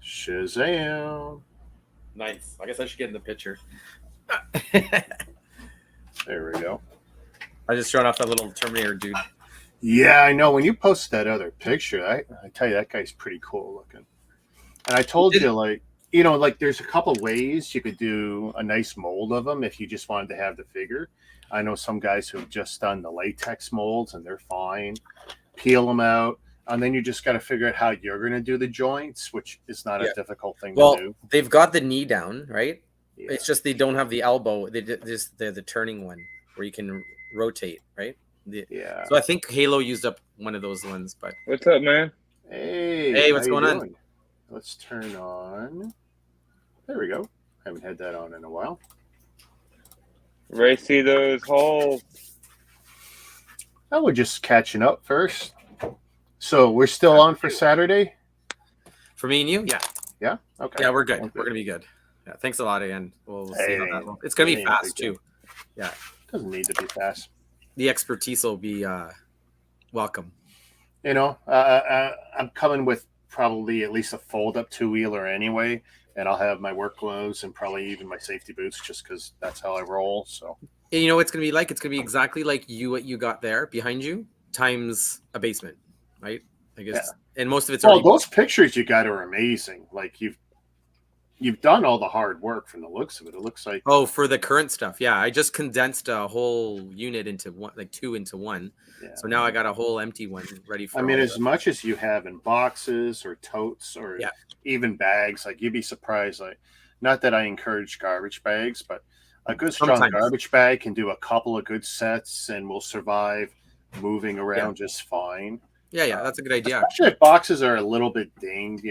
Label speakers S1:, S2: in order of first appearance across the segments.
S1: Shazam.
S2: Nice. I guess I should get in the picture.
S1: There we go.
S2: I just showed off that little Terminator dude.
S1: Yeah, I know. When you posted that other picture, I tell you, that guy's pretty cool looking. And I told you, like, there's a couple ways you could do a nice mold of them if you just wanted to have the figure. I know some guys who have just done the latex molds, and they're fine. Peel them out, and then you just got to figure out how you're going to do the joints, which is not a difficult thing to do.
S2: They've got the knee down, right?
S1: Yeah.
S2: It's just they don't have the elbow. They're the turning one where you can rotate, right?
S1: Yeah.
S2: So I think Halo used up one of those ones. But
S3: what's up, man?
S1: Hey,
S2: what's going on?
S1: Let's turn on. There we go. Haven't had that on in a while.
S3: Ready to see those holes?
S1: Oh, we're just catching up first. So we're still on for Saturday?
S2: For me and you? Yeah.
S1: Yeah? Okay.
S2: Yeah, we're good. We're going to be good. Yeah, thanks a lot again. We'll see how that looks. It's going to be fast, too. Yeah.
S1: Doesn't need to be fast.
S2: The expertise will be welcome.
S1: I'm coming with probably at least a fold-up two-wheeler anyway, and I'll have my work gloves and probably even my safety boots just because that's how I roll. So,
S2: and you know what it's going to be like? It's going to be exactly like what you got there behind you times a basement, right? I guess. Yeah. And most of it's
S1: those pictures you got are amazing. Like you've done all the hard work from the looks of it. It looks like
S2: for the current stuff. Yeah, I just condensed a whole unit into one, like two into one. Yeah. So now I got a whole empty one ready for.
S1: I mean, as much as you have in boxes or totes or even bags, like you'd be surprised. Like, not that I encourage garbage bags, but a good strong garbage bag can do a couple of good sets and will survive moving around just fine.
S2: Yeah, that's a good idea.
S1: Especially if boxes are a little bit dinged,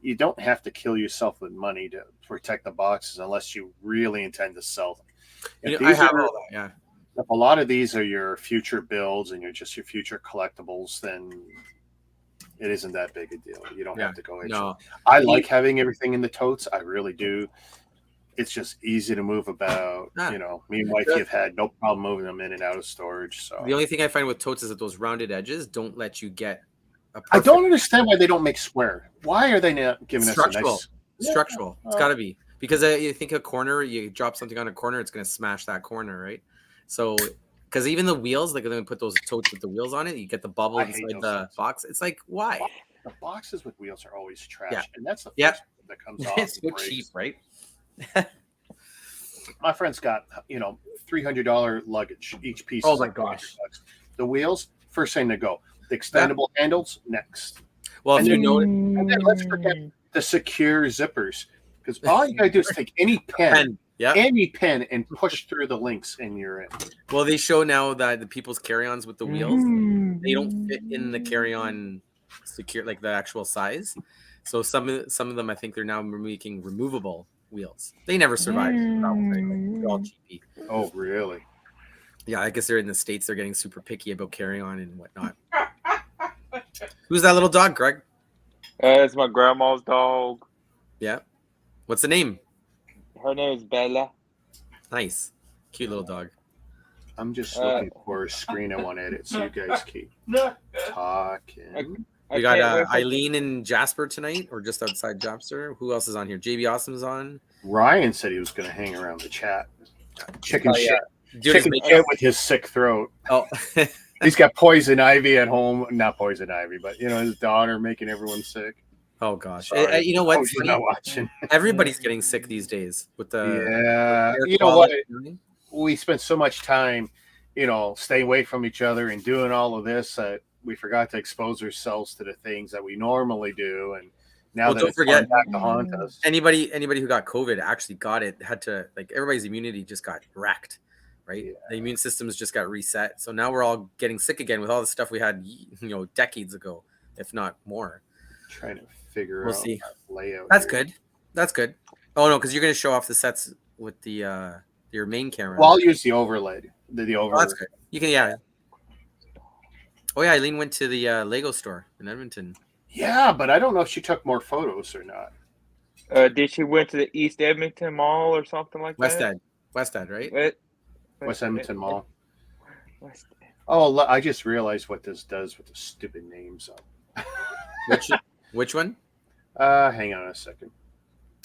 S1: you don't have to kill yourself with money to protect the boxes unless you really intend to sell them.
S2: I have all that, yeah.
S1: If a lot of these are your future builds and you're just your future collectibles, then it isn't that big a deal. You don't have to go into it. I like having everything in the totes. I really do. It's just easy to move about. Me and wifey have had no problem moving them in and out of storage. So
S2: the only thing I find with totes is that those rounded edges don't let you get
S1: I don't understand why they don't make square. Why are they not giving us a nice...
S2: Structural. It's got to be. Because you think a corner, you drop something on a corner, it's going to smash that corner, right? So, because even the wheels, like they're going to put those totes with the wheels on it, you get the bubble inside the box. It's like, why?
S1: The boxes with wheels are always trash. Yeah. And that's the first one that comes off.
S2: It's so cheap, right?
S1: My friend's got, $300 luggage, each piece.
S2: Oh my gosh.
S1: The wheels, first thing to go. The extendable handles next.
S2: Well, if you know it,
S1: and then let's forget the secure zippers, because all you gotta do is take any pen, and push through the links, and you're in.
S2: Well, they show now that the people's carry-ons with the wheels, they don't fit in the carry-on secure, like the actual size. So some of them, I think they're now making removable wheels. They never survived. They're all cheapy.
S1: Oh, really?
S2: Yeah, I guess they're in the States. They're getting super picky about carry-on and whatnot. Who's that little dog, Greg?
S3: It's my grandma's dog.
S2: Yeah. What's the name?
S3: Her name is Bella.
S2: Nice. Cute little dog.
S1: I'm just looking for a screen I want to edit, so you guys keep talking.
S2: We got Eileen and Jasper tonight, or just outside Jasper. Who else is on here? JB Awesome's on.
S1: Ryan said he was going to hang around the chat. Chicken shit.
S2: Yeah.
S1: Chicken shit with his sick throat.
S2: Oh.
S1: He's got poison ivy at home. Not poison ivy, but his daughter making everyone sick.
S2: Oh gosh. You know what?
S1: You're not watching.
S2: Everybody's getting sick these days with the
S1: you know what? We spent so much time, staying away from each other and doing all of this that we forgot to expose ourselves to the things that we normally do. And now that it's coming back to haunt us.
S2: Anybody who got COVID actually got it, had to, like, everybody's immunity just got wrecked. Right, the immune systems just got reset, so now we're all getting sick again with all the stuff we had, decades ago, if not more.
S1: Trying to figure out layout.
S2: That's good. That's good. Oh no, because you're going to show off the sets with the your main camera.
S1: Well, I'll use the overlay. The overlay.
S2: Oh, that's good. You can, Oh yeah, Eileen went to the Lego store in Edmonton.
S1: Yeah, but I don't know if she took more photos or not.
S3: Did she went to the East Edmonton Mall or something like that?
S2: West Ed, right?
S1: West Edmonton Mall. Oh, I just realized what this does with the stupid names up.
S2: Which one?
S1: Hang on a second.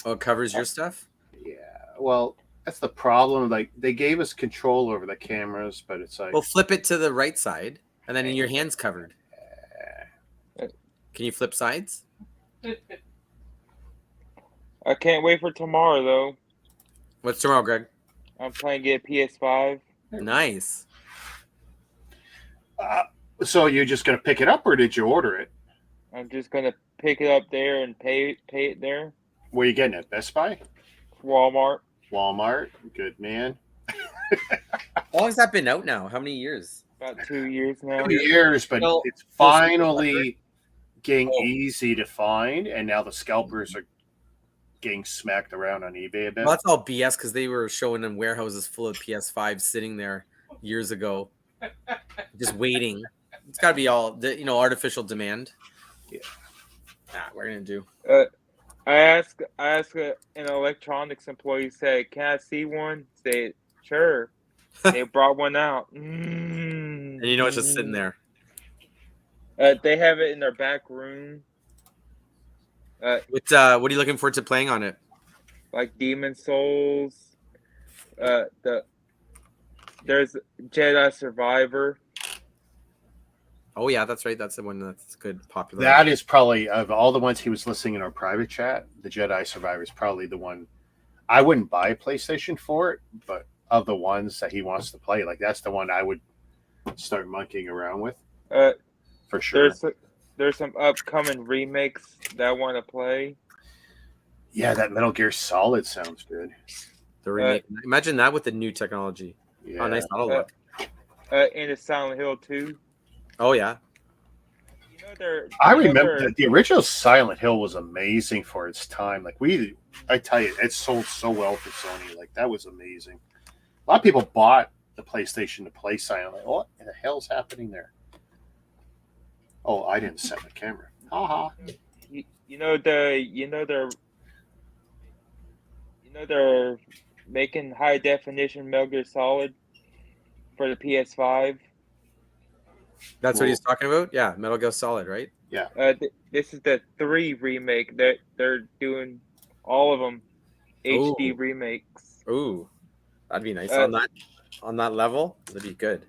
S2: Oh, it covers your stuff?
S1: Yeah. Well, that's the problem. Like they gave us control over the cameras, but it's like
S2: Well, flip it to the right side, and then your hand's covered. Can you flip sides?
S3: I can't wait for tomorrow though.
S2: What's tomorrow, Greg?
S3: I'm playing get PS5.
S2: Nice.
S1: So you're just gonna pick it up, or did you order it?
S3: I'm just gonna pick it up there and pay it there.
S1: Where you getting it? Best Buy,
S3: Walmart.
S1: Walmart. Good man.
S2: How long has that been out now? How many years?
S3: About 2 years now.
S1: 2 years, but
S2: Well,
S1: it's finally getting easy to find, and now the scalpers are getting smacked around on eBay a bit.
S2: Well, that's all BS because they were showing them warehouses full of PS5 sitting there years ago, just waiting. It's got to be all artificial demand.
S1: Yeah.
S2: We're gonna do.
S3: I asked an electronics employee, said, "Can I see one?" Said, "Sure." They brought one out.
S2: And it's just sitting there.
S3: They have it in their back room.
S2: What are you looking forward to playing on it?
S3: Like Demon Souls. There's Jedi Survivor.
S2: Oh yeah, that's right. That's the one that's good, popular.
S1: That is probably, of all the ones he was listing in our private chat, the Jedi Survivor is probably the one. I wouldn't buy a PlayStation for it, but of the ones that he wants to play, like that's the one I would start monkeying around with. For sure.
S3: There's some upcoming remakes that I want to play.
S1: Yeah, that Metal Gear Solid sounds good.
S2: The remake. Imagine that with the new technology.
S1: Yeah.
S2: Oh, nice. That'll look.
S3: Into Silent Hill 2.
S2: Oh yeah.
S1: I remember the original Silent Hill was amazing for its time. Like I tell you, it sold so well for Sony. Like that was amazing. A lot of people bought the PlayStation to play Silent Hill. What the hell's happening there? Oh, I didn't set my camera. Haha.
S3: They're making high definition Metal Gear Solid for the PS5.
S2: That's what he's talking about? Yeah, Metal Gear Solid, right?
S1: Yeah.
S3: This is the 3 remake. They're doing all of them HD remakes.
S2: Ooh, that'd be nice on that level. That'd be good.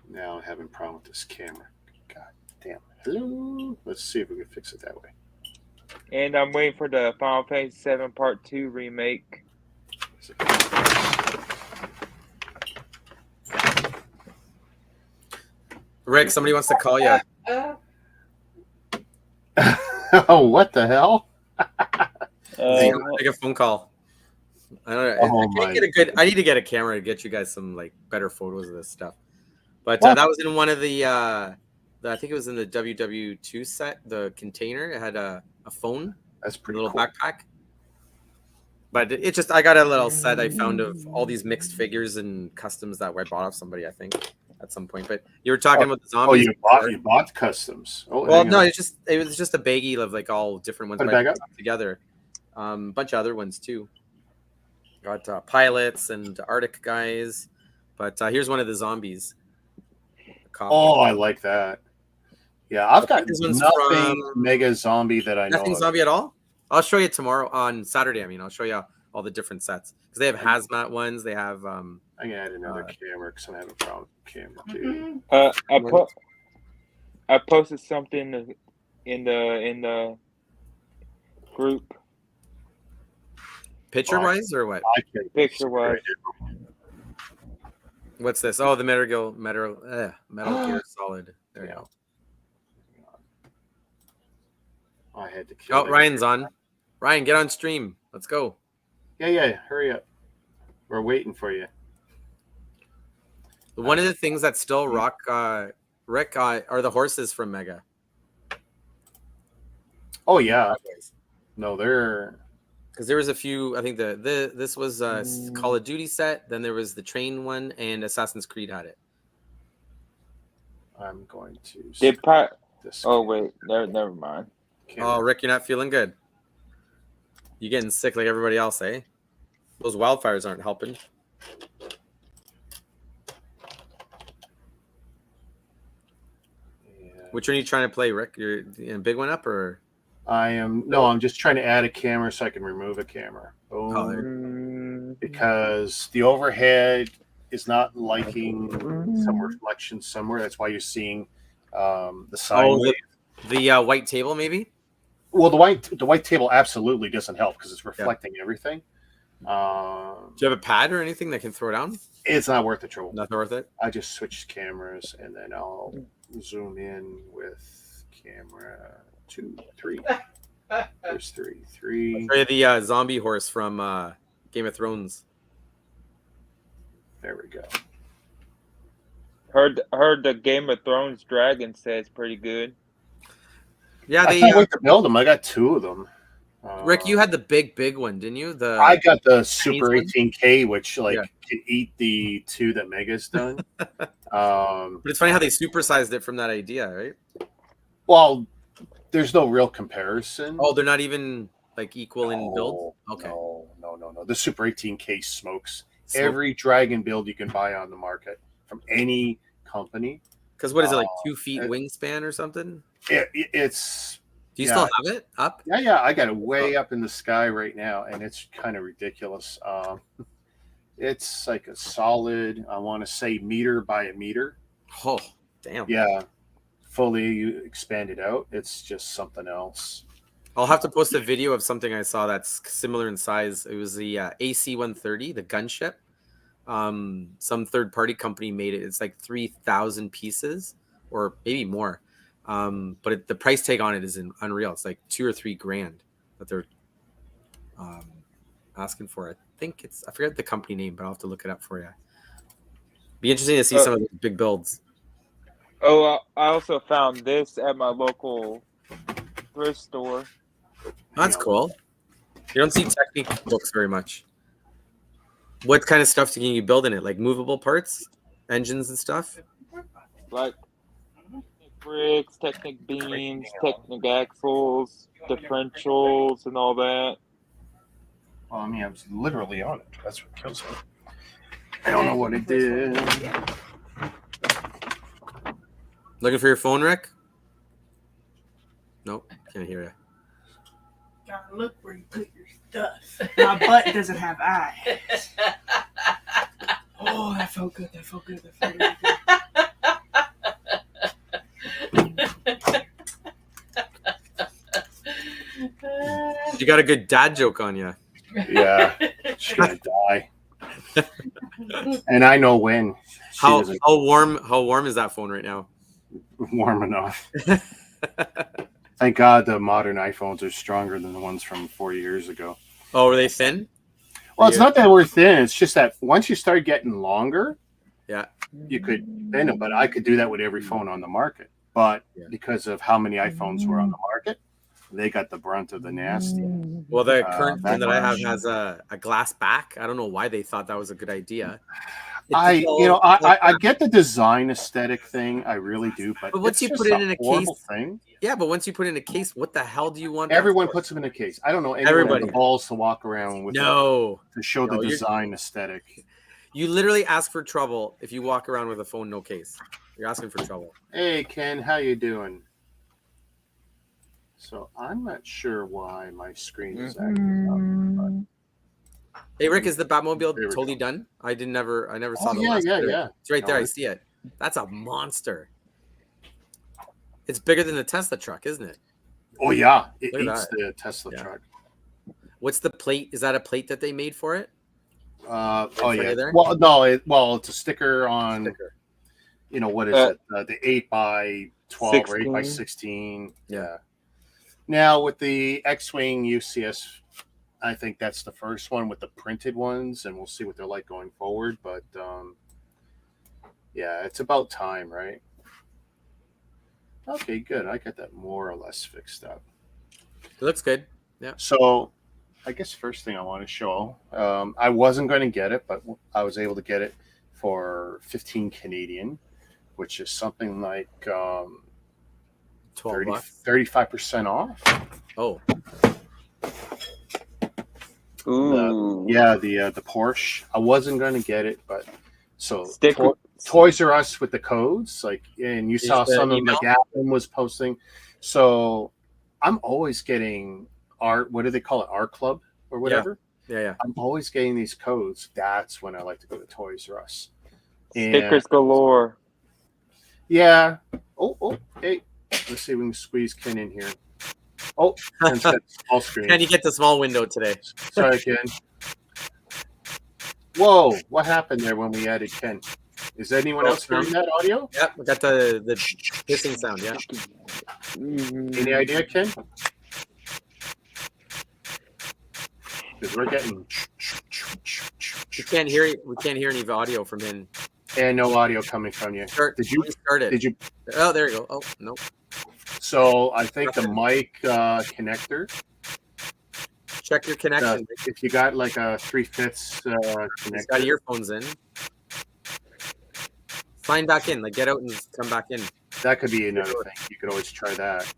S1: Now I'm having a problem with this camera. God damn. Hello. Let's see if we can fix it that way.
S3: And I'm waiting for the Final Fantasy 7 Part 2 remake.
S2: Rick, somebody wants to call you.
S1: Oh, what the hell?
S2: Make a phone call. I don't know. I need to get a camera to get you guys some like better photos of this stuff. But that was in one of the I think it was in the WW2 set. The container, it had a phone.
S1: That's pretty
S2: little
S1: cool.
S2: backpack. But it just, I got a little set I found of all these mixed figures and customs that I bought off somebody, I think, at some point. But you were talking about the zombies.
S1: Oh, you bought customs. Oh,
S2: well, no, it was just a baggie of like all different ones.
S1: Put it back up.
S2: Together. Bunch of other ones too. Got pilots and Arctic guys. But here's one of the zombies.
S1: Oh, I like that. Yeah, I've got nothing mega zombie that I know.
S2: Nothing zombie at all? I'll show you tomorrow on Saturday. I mean, I'll show you all the different sets because they have hazmat ones. They have.
S1: I'm gonna add another camera because I have a problem with camera too.
S3: I posted something in the group.
S2: Picture wise or what?
S3: Picture wise.
S2: What's this? Oh, the Metal Gear Solid. There you go.
S1: I had to kill.
S2: Oh, Ryan's on. Ryan, get on stream. Let's go.
S1: Yeah. Hurry up. We're waiting for you.
S2: One of the things that still rock Rick are the horses from Mega.
S1: Oh yeah. No, they're
S2: because there was a few. I think this was a Call of Duty set. Then there was the train one, and Assassin's Creed had it.
S1: I'm going to.
S3: Oh wait, never mind.
S2: Oh, Rick, you're not feeling good. You're getting sick like everybody else, eh? Those wildfires aren't helping. Yeah. Which one are you trying to play, Rick? You're in a big one up or?
S1: I'm just trying to add a camera so I can remove a camera. Because the overhead is not liking some reflection somewhere. That's why you're seeing the sine wave.
S2: The white table, maybe.
S1: Well, the white table absolutely doesn't help because it's reflecting everything.
S2: Do you have a pad or anything that can throw down?
S1: It's not worth the trouble.
S2: Nothing worth it.
S1: I just switched cameras and then I'll zoom in with camera 2, 3. There's 3.
S2: I'll show you the zombie horse from Game of Thrones.
S1: There we go.
S3: Heard the Game of Thrones dragon says pretty good.
S2: Yeah,
S1: I can't wait to build them. I got 2 of them.
S2: Rick, you had the big one, didn't you?
S1: I got the Super 18K, which can eat the 2 that Mega's done.
S2: But it's funny how they supersized it from that idea, right?
S1: Well, there's no real comparison.
S2: Oh, they're not even like equal in build? Okay.
S1: No. The Super 18K smokes. Every dragon build you can buy on the market from any company.
S2: Because what is it, like 2 feet wingspan or something?
S1: It's...
S2: Do you still have it up?
S1: Yeah. I got it way up in the sky right now, and it's kind of ridiculous. It's like a solid, I want to say, meter by a meter.
S2: Oh, damn.
S1: Yeah. Fully expanded out. It's just something else.
S2: I'll have to post a video of something I saw that's similar in size. It was the AC-130, the gunship. Some third-party company made it. It's like 3,000 pieces or maybe more. But the price tag on it is unreal. It's like $2 or $3 grand that they're asking for. I forget the company name, but I'll have to look it up for you. Be interesting to see some of the big builds.
S3: Oh, I also found this at my local thrift store.
S2: That's cool. You don't see Technique books very much. What kind of stuff can you build in it? Like movable parts, engines and stuff?
S3: Like bricks, Technic beams, Technic axles, differentials, and all that.
S1: Well, I mean, I was literally on it. That's what kills me. I don't know what it did.
S2: Looking for your phone, Rick? Nope, can't hear you.
S4: Gotta look where you put your stuff. My butt doesn't have eyes. Oh, that felt good.
S2: You got a good dad joke on you.
S1: Yeah, she's gonna die. And I know when.
S2: How warm is that phone right now?
S1: Warm enough. Thank God the modern iPhones are stronger than the ones from 4 years ago.
S2: Oh, were they thin?
S1: Well, it's not that we're thin. It's just that once you start getting longer, you could thin them. But I could do that with every phone on the market. But because of how many iPhones were on the market, they got the brunt of the nasty.
S2: Well, the current phone that I have has a glass back. I don't know why they thought that was a good idea.
S1: I get the design aesthetic thing. I really do. But
S2: once you put it in a case,
S1: thing.
S2: Yeah, but once you put it in a case, what the hell do you want?
S1: Everyone puts them in a case. I don't know anyone with the balls to walk around with to show the design aesthetic.
S2: You literally ask for trouble if you walk around with a phone no case. You're asking for trouble.
S1: Hey Ken, how you doing? So I'm not sure why my screen is acting up.
S2: Hey Rick, is the Batmobile totally done? I never saw the last bit. It's right there. I see it. That's a monster. It's bigger than the Tesla truck, isn't it?
S1: Oh yeah, it eats the Tesla truck.
S2: What's the plate? Is that a plate that they made for it?
S1: Yeah. Well, no. It's a sticker on. You know what is it? The 8x12 or 8x16. Yeah. Now with the X-wing UCS, I think that's the first one with the printed ones, and we'll see what they're like going forward. But yeah, it's about time, right? Okay, good. I got that more or less fixed up.
S2: It looks good. Yeah.
S1: So I guess first thing I want to show, I wasn't going to get it, but I was able to get it for 15 Canadian, which is something like 35% off.
S2: Oh.
S3: Ooh.
S1: The Porsche. I wasn't going to get it, but Toys R Us with the codes, and you saw some of them, like Adam was posting. So I'm always getting our, what do they call it, our club or whatever.
S2: Yeah.
S1: I'm always getting these codes. That's when I like to go to Toys R Us.
S3: Stickers galore.
S1: Yeah. Oh, hey. Let's see if we can squeeze Ken in here. Oh, Ken's got a small screen.
S2: Can you get the small window today?
S1: Sorry, Ken. Whoa, what happened there when we added Ken? Is anyone else hearing that audio?
S2: Yep, we got the hissing sound, yeah.
S1: Any idea, Ken? Because we're getting...
S2: We can't hear any audio from him.
S1: And no audio coming from you.
S2: Did you start it?
S1: Did you?
S2: Oh, there you go. Oh, no.
S1: So I think the mic connector.
S2: Check your connection.
S1: If you got like a 3/5 connector.
S2: He's got earphones in. Sign back in. Like, get out and come back in.
S1: That could be another thing. You could always try that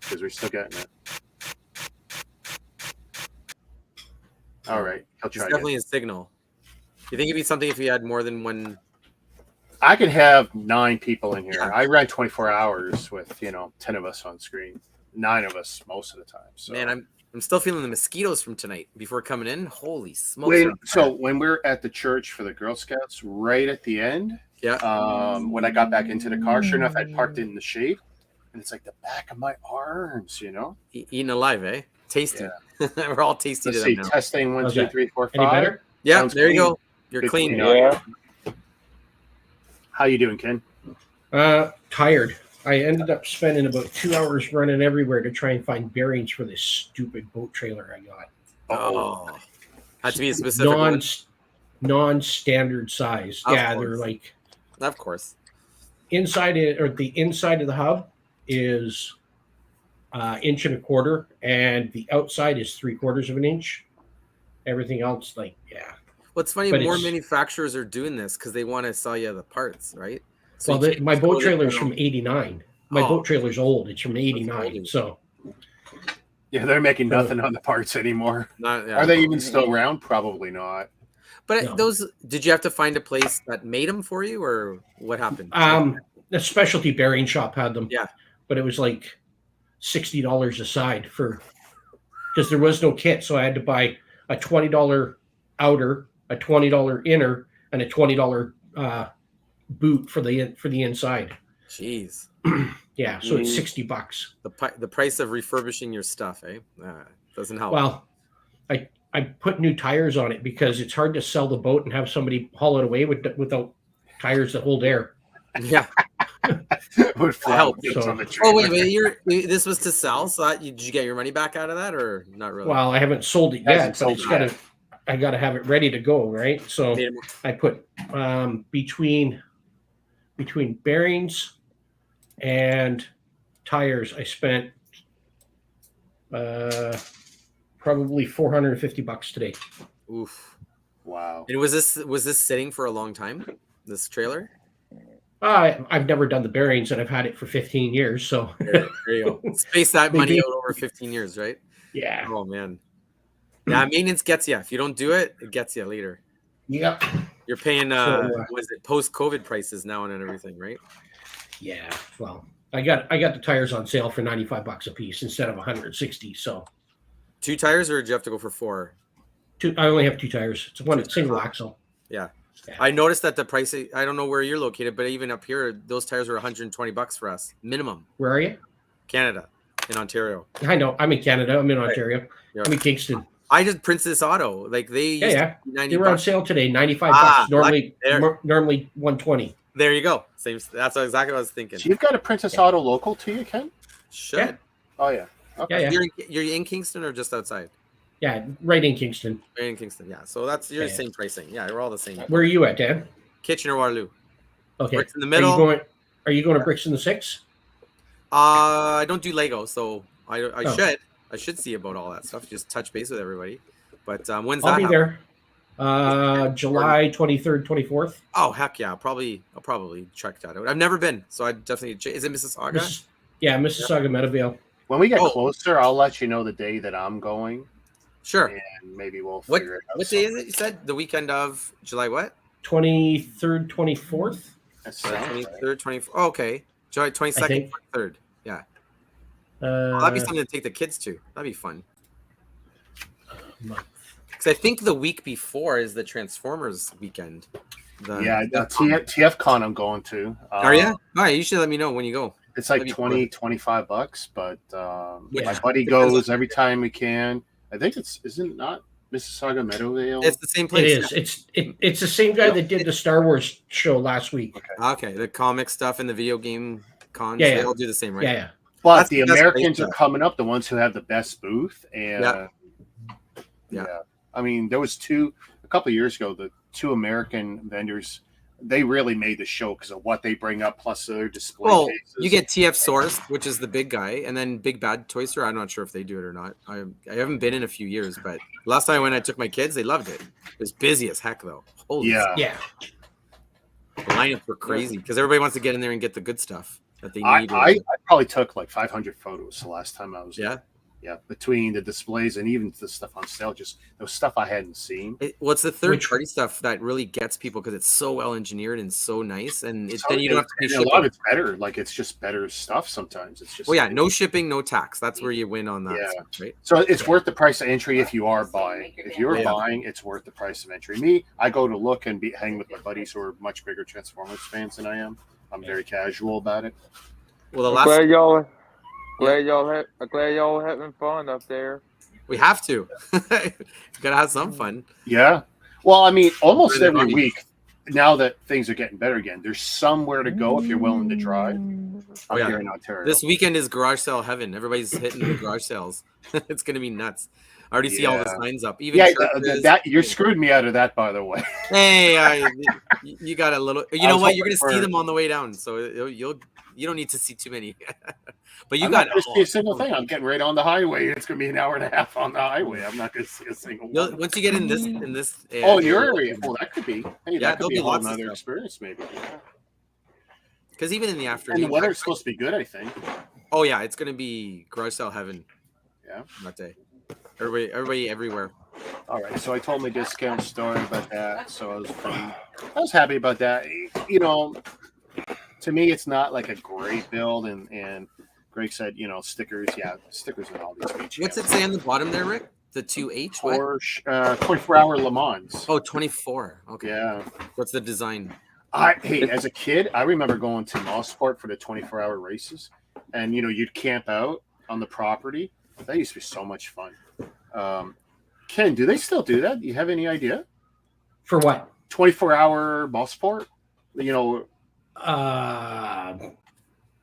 S1: because we're still getting it. All right, I'll try.
S2: It's definitely a signal. You think it'd be something if you had more than one?
S1: I could have 9 people in here.
S2: Yeah.
S1: I ran 24 hours with 10 of us on screen, 9 of us most of the time. So.
S2: Man, I'm still feeling the mosquitoes from tonight before coming in. Holy smokes!
S1: Wait, so when we're at the church for the Girl Scouts, right at the end, when I got back into the car, sure enough, I'd parked it in the shade, and it's like the back of my arms,
S2: Eating alive, eh? Tasty.
S1: Yeah.
S2: We're all tasty
S1: Let's
S2: to
S1: see,
S2: them now.
S1: testing 1, 2, 3, 4, 5.
S5: Any better?
S2: Yeah,
S1: Sounds
S2: there you
S1: clean.
S2: go. You're
S1: Good
S2: clean.
S1: clean.
S3: Yeah.
S1: How you doing, Ken?
S5: Tired. I ended up spending about 2 hours running everywhere to try and find bearings for this stupid boat trailer I got.
S2: Oh, had to be a specific one.
S5: Non-standard size.
S2: Of
S5: Yeah,
S2: course.
S5: they're like
S2: Of course.
S5: inside it, or the inside of the hub is 1.25 inches, and the outside is 3/4 of an inch. Everything else,
S2: What's funny,
S5: But
S2: more
S5: it's-
S2: manufacturers are doing this because they want to sell you the parts, right?
S5: Well,
S2: you can't
S5: my
S2: just go
S5: boat
S2: there
S5: trailer's
S2: and-
S5: from '89. My
S2: Oh.
S5: boat trailer's old. It's from '89.
S2: old.
S5: So
S1: Yeah, they're making nothing on the parts anymore.
S2: Not, yeah.
S1: Are they even still around? Probably not.
S2: But
S5: No.
S2: those, did you have to find a place that made them for you, or what happened?
S5: the specialty bearing shop had them.
S2: Yeah.
S5: But it was like $60 a side because there was no kit, so I had to buy a $20 outer, a $20 inner, and a $20 boot for the inside.
S2: Jeez,
S5: Yeah, so it's $60.
S2: the price of refurbishing your stuff, eh? Doesn't help.
S5: Well, I put new tires on it because it's hard to sell the boat and have somebody haul it away without tires that hold air.
S2: Yeah.
S1: Would fly
S2: help.
S1: with on the
S2: Oh
S1: trailer.
S2: wait, this was to sell. So did you get your money back out of that, or not really?
S5: Well, I haven't sold it
S1: Hasn't
S5: yet, but
S1: sold
S5: I gotta have it ready to go, right? So
S2: Made 'em-
S5: I put between bearings and tires, I spent probably $450 today.
S2: Oof.
S1: Wow.
S2: And was this sitting for a long time? This trailer?
S5: I've never done the bearings, and I've had it for 15 years. So
S2: There you go. Space that money
S5: Maybe.
S2: out over 15 years, right?
S5: yeah,
S2: Oh man. Yeah, maintenance gets you. If you don't do it, it gets you later.
S5: yep,
S2: You're paying
S5: So,
S2: was it post-COVID prices now and everything, right?
S5: yeah. Well, I got the tires on sale for $95 a piece instead of 160. So
S2: 2 tires, or did you have to go for 4?
S5: I only have 2 tires. It's one single axle.
S2: I noticed that the price, I don't know where you're located, but even up here, those tires were $120 for us, minimum.
S5: Where are you?
S2: Canada, in Ontario.
S5: I know. I'm in Canada. I'm in Ontario.
S2: Yeah.
S5: I'm in Kingston.
S2: I just Princess Auto. Like they used
S5: Yeah.
S2: to be 90
S5: They were on
S2: bucks.
S5: sale today. $95.
S2: Lucky there.
S5: Normally 120.
S2: There you go. Same. That's exactly what I was thinking.
S1: So you've got a Princess Auto local to you, Ken?
S2: Should.
S5: Yeah.
S1: Oh yeah. Okay.
S5: Yeah.
S2: You're in Kingston or just outside?
S5: Yeah, right in Kingston.
S2: You're in Kingston. Yeah. So that's your
S5: Yeah.
S2: same pricing. Yeah, we're all the same.
S5: Where are you at, Dan?
S2: Kitchener Waterloo.
S5: Okay.
S2: Bricks in the middle.
S5: Are you going to Bricks in the 6?
S2: I don't do Lego, so I
S5: Oh.
S2: should. I should see about all that stuff. Just touch base with everybody. But when's
S5: I'll
S2: that?
S5: be
S2: happen?
S5: there. July 23rd, 24th.
S2: Oh heck yeah! I'll probably check that out. I've never been, so I definitely. Is it Mississauga?
S5: Mississauga, Meadowvale.
S1: When we get
S2: Oh.
S1: closer, I'll let you know the day that I'm going,
S2: Sure.
S1: and maybe we'll
S2: What
S1: figure it out.
S2: what day is it? You said the weekend of July what?
S5: 23rd, 24th.
S1: That sounds right.
S2: 23rd, 24th. Oh, okay. July 22nd,
S5: think.
S2: 23rd. Yeah. That'd be something to take the kids to. That'd be fun.
S5: Month.
S2: Because I think the week before is the Transformers weekend.
S1: TFCon I'm going to.
S2: Are you? All right, you should let me know when you go.
S1: It's like
S2: That'd be
S1: $25, but
S2: Yeah.
S1: my buddy
S2: Depends
S1: goes every time we can. I think isn't it not Mississauga Meadowvale?
S2: It's the same
S5: It
S2: place.
S5: is. It's the same guy that did the Star Wars show last week.
S2: Okay, the comic stuff and the video game cons,
S5: Yeah,
S2: they
S5: yeah.
S2: all do the same, right?
S5: Yeah.
S1: But
S2: That's
S1: the
S2: the best
S1: Americans
S2: place,
S1: are coming up, the ones who have the best booth, and
S2: Yeah.
S1: I mean, there was a couple of years ago, the two American vendors. They really made the show because of what they bring up, plus their display
S2: Well,
S1: cases.
S2: you get TF Source, which is the big guy, and then Big Bad Toy Store. I'm not sure if they do it or not. I haven't been in a few years, but last time I went, I took my kids. They loved it. It was busy as heck, though. Holy
S1: Yeah.
S5: Yeah.
S2: The lineups were crazy because everybody wants to get in there and get the good stuff that they need.
S1: I probably took like 500 photos the last time I was there.
S2: Yeah.
S1: Yeah, between the displays and even the stuff on sale, just there was stuff I hadn't seen.
S2: Well, it's the third-party stuff that really gets people because it's so well engineered and so nice, and then you don't have to pay
S1: And
S2: shipping.
S1: a lot of it's better. Like it's just better stuff sometimes. It's just
S2: Well, yeah, no shipping, no tax. That's where you win on that,
S1: Yeah.
S2: stuff, right?
S1: So it's worth the price of entry if you are buying. If you're
S2: Yeah.
S1: buying, it's worth the price of entry. Me, I go to look and hang with my buddies who are much bigger Transformers fans than I am. I'm very casual about it.
S2: Well, the
S3: I'm
S2: last
S3: glad y'all having fun up there.
S2: we have to. Gotta have some fun.
S1: Yeah. Well, I mean, almost
S2: Really
S1: every
S2: funny.
S1: week, now that things are getting better again, there's somewhere to go if you're willing to drive.
S2: Oh, yeah.
S1: Here in Ontario.
S2: This weekend is garage sale heaven. Everybody's hitting the garage sales. It's gonna be nuts. I already see all the
S1: Yeah.
S2: signs up. Even
S1: Yeah,
S2: churches.
S1: that you screwed me out of that, by the way.
S2: Hey, you got a little. You know
S1: was
S2: what? You're gonna
S1: hoping
S2: see
S1: for-
S2: them on the way down, so you don't need to see too many. But you
S1: I'm
S2: got
S1: not going to see a single thing. I'm getting right on the highway. It's going to be an hour and a half on the highway. I'm not going to see a single one.
S2: once you get in this
S1: Oh, in your area. Well, that could be. Hey,
S2: Yeah,
S1: that could
S2: there'll
S1: be
S2: be
S1: a whole
S2: lots of
S1: other
S2: stuff.
S1: experience, maybe.
S2: because even in the
S1: And
S2: afternoon.
S1: the weather's supposed to be good, I think.
S2: Oh yeah, it's gonna be garage sale heaven.
S1: Yeah.
S2: That day. Everybody everywhere.
S1: All right. So I told my discount story about that. So I was happy about that. You know, to me, it's not like a great build. And Greg said, stickers. Yeah, stickers and all these features.
S2: What's it say on the bottom there, Rick? The 2H? What?
S1: Porsche 24-hour Le Mans.
S2: Oh, 24. Okay.
S1: Yeah.
S2: What's the design?
S1: Hey, as a kid, I remember going to Mosport for the 24-hour races, and you'd camp out on the property. That used to be so much fun. Ken, do they still do that? Do you have any idea?
S5: For what?
S1: 24-hour Mosport?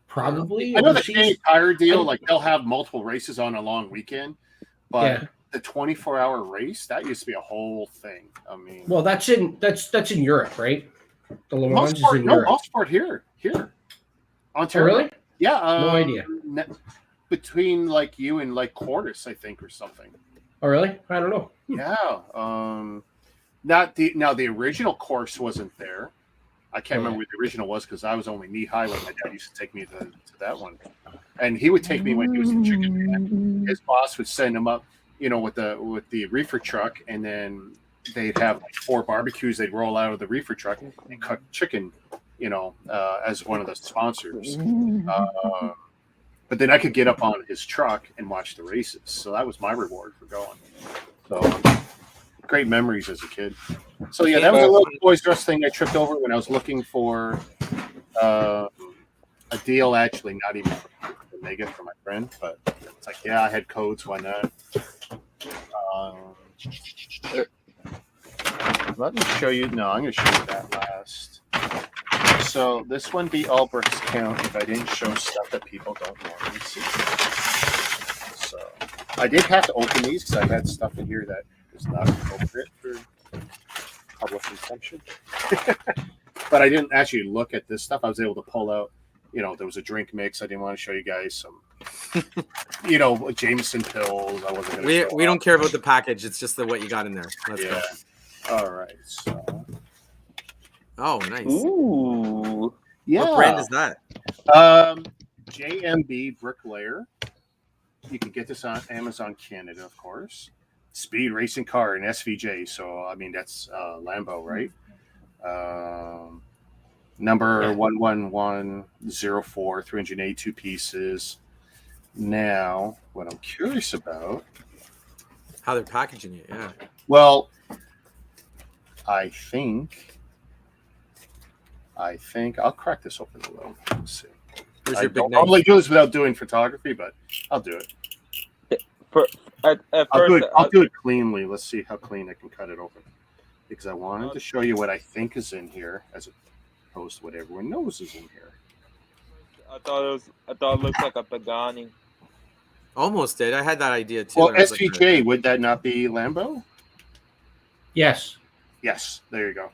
S5: Probably.
S1: I know the
S5: overseas.
S1: Canadian Tire deal, like they'll have multiple races on a long weekend, but
S5: Yeah.
S1: the 24-hour race, that used to be a whole thing. I mean,
S5: Well, that's in Europe, right? The Le Mans is in
S1: no,
S5: Europe.
S1: Mosport here,
S5: Oh,
S1: Ontario.
S5: really?
S1: Yeah,
S5: No idea.
S1: Between like you and like Quartus, I think, or something.
S5: Oh, really? I don't know.
S1: Yeah. Not the original course wasn't there. I can't remember what the original was because I was only knee high when my dad used to take me to that one, and he would take me when he was in Chicken Man. His boss would send him up, with the reefer truck, and then they'd have like 4 barbecues. They'd roll out of the reefer truck and cook chicken, as one of the sponsors. But then I could get up on his truck and watch the races. So that was my reward for going. So great memories as a kid. So yeah, that was a little Toys R Us thing I tripped over when I was looking for a deal. Actually, not even for Omega for my friend, but it's like, yeah, I had codes. Why not? Let me show you. No, I'm going to show you that last. So this one be Albrecht's count if I didn't show stuff that people don't normally see. So I did have to open these because I had stuff in here that is not appropriate for public consumption. But I didn't actually look at this stuff. I was able to pull out, there was a drink mix. I didn't want to show you guys some, Jameson pills. I wasn't going to
S2: We don't care about the package. It's just what you got in there. Let's go.
S1: All right. So
S2: Oh, nice.
S3: Ooh.
S1: yeah.
S2: What brand is that?
S1: JMB Bricklayer. You can get this on Amazon Canada, of course. Speed racing car and SVJ. So I mean that's Lambo, right? Number 11104, 382 pieces. Now, what I'm curious about,
S2: How they're packaging it, yeah.
S1: well, I think I'll crack this open a little. Let's see.
S2: Where's
S1: I
S2: your big
S1: don't
S2: knife?
S1: normally do this without doing photography, but I'll do it.
S3: At
S1: I'll do
S3: first,
S1: it. I'll do it cleanly. Let's see how clean I can cut it open, because I wanted to show you what I think is in here, as opposed to what everyone knows is in here.
S3: I thought it looked like a Pagani.
S2: Almost did. I had that idea too.
S1: Well,
S2: and I was like,
S1: SVJ, would that not be Lambo?
S5: Yes.
S1: Yes. There you go.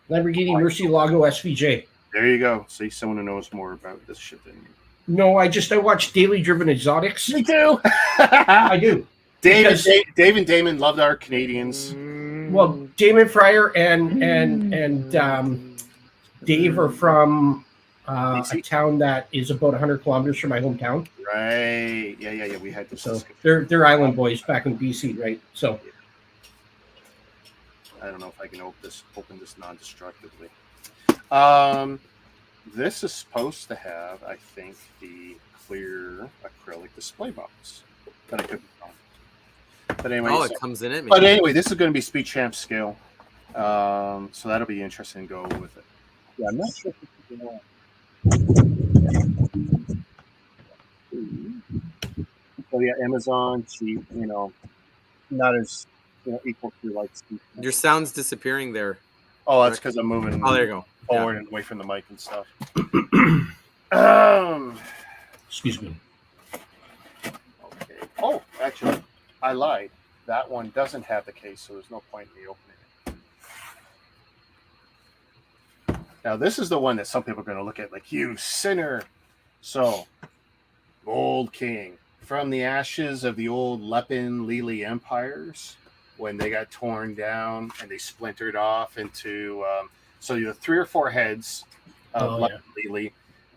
S5: Lamborghini Murcielago SVJ.
S1: There you go. See, someone who knows more about this shit than you.
S5: No, I watch Daily Driven Exotics.
S1: Me too.
S5: I do.
S1: Dave
S5: Because-
S1: and Damon loved our Canadians.
S5: Well, Damon Fryer and Dave are from a town that is about 100 kilometers from my hometown.
S1: Right. Yeah. We had this.
S5: So they're island boys back in BC, right? So
S1: I don't know if I can open this non-destructively. This is supposed to have, I think, the clear acrylic display box, but I could be wrong. But anyway,
S2: oh, it comes in it.
S1: but anyway, this is going to be Speed Champ scale, so that'll be interesting to go with it. Yeah, I'm not sure if this is going so yeah, Amazon cheap, not as equal to like Speed Champ.
S2: Your sound's disappearing there.
S1: Oh, that's because I'm moving.
S2: Oh, there you go.
S1: Forward and away from the mic and stuff.
S5: excuse me.
S1: Okay. Oh, actually, I lied. That one doesn't have the case, so there's no point in me opening it. Now, this is the one that some people are going to look at like, you sinner. So, Gold King. From the ashes of the old Lepin Lili empires, when they got torn down and they splintered off into... so you have 3 or 4 heads of Lili,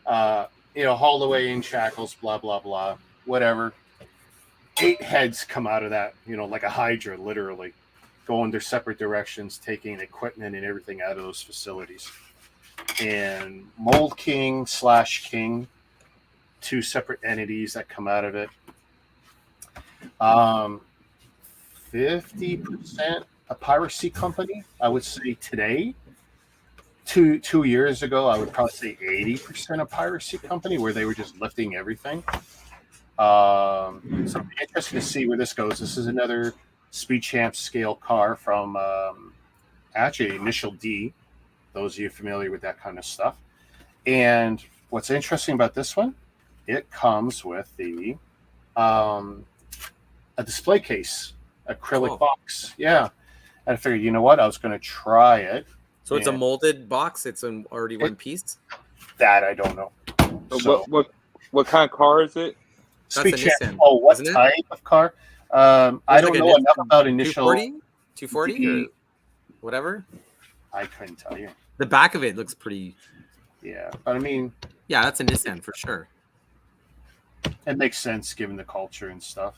S1: hauled away in shackles, blah, blah, blah, whatever. 8 heads come out of that, like a hydra, literally, going their separate directions, taking equipment and everything out of those facilities. And Mold King / King, 2 separate entities that come out of it. 50% a piracy company, I would say today. 2 years ago, I would probably say 80% a piracy company, where they were just lifting everything. So it'll be interesting to see where this goes. This is another Speed Champ scale car from actually Initial D, those of you familiar with that kind of stuff. And what's interesting about this one, it comes with the a display case, acrylic box. Yeah. And I figured, you know what? I was going to try it.
S2: So it's a molded box. It's already one piece.
S1: That I don't know. So,
S3: what kind of car is it?
S1: Speed
S2: That's a
S1: Champ.
S2: Nissan,
S1: Oh, what
S2: isn't it?
S1: type of car? I don't know enough about Initial.
S2: 240 or whatever.
S1: I couldn't tell you.
S2: The back of it looks pretty.
S1: Yeah, but I mean,
S2: yeah, that's a Nissan for sure.
S1: It makes sense given the culture and stuff.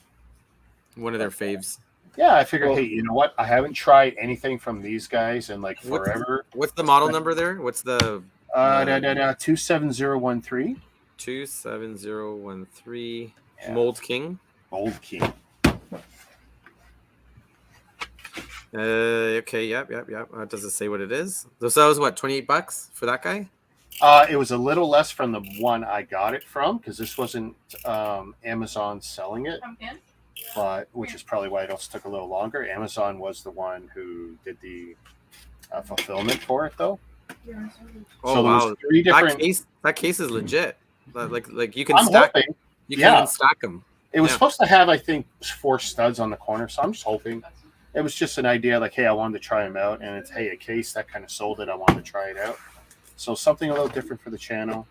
S2: One of their faves.
S1: Yeah, I figured, hey, you know what? I haven't tried anything from these guys in like forever.
S2: What's the model number there? What's the
S1: 27013.
S2: 27013.
S1: Yeah.
S2: Mold King.
S1: Mold King.
S2: Okay, yep. Does it say what it is? So that was what, $28 for that guy?
S1: It was a little less from the one I got it from, because this wasn't Amazon selling it, but which is probably why it also took a little longer. Amazon was the one who did the fulfillment for it, though.
S2: Oh,
S1: so
S2: wow.
S1: There's 3 different.
S2: That case is legit. Like you can
S1: I'm
S2: stack.
S1: hoping.
S2: You can even stack them.
S1: It was supposed to have, I think, 4 studs on the corner, so I'm just hoping. It was just an idea, like, hey, I wanted to try them out, and it's, hey, a case that kind of sold it. I wanted to try it out. So something a little different for the channel.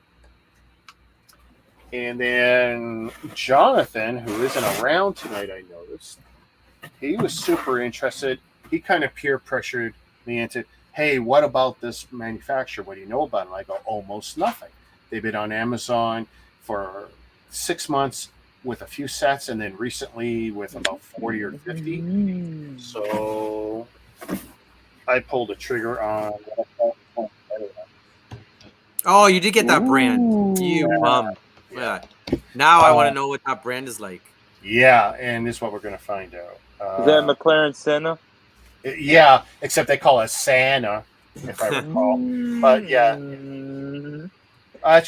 S1: And then Jonathan, who isn't around tonight, I noticed, he was super interested. He kind of peer pressured me into, hey, what about this manufacturer? What do you know about it? And I go, almost nothing. They've been on Amazon for 6 months with a few sets, and then recently with about 40 or 50. So I pulled a trigger on what I call.
S2: Oh, you did get that brand. You bum.
S1: Yeah.
S2: Now I want to know what that brand is like.
S1: Yeah, and this is what we're going to find out.
S3: Is that McLaren Senna?
S1: Yeah, except they call it Santa, if I recall. But yeah.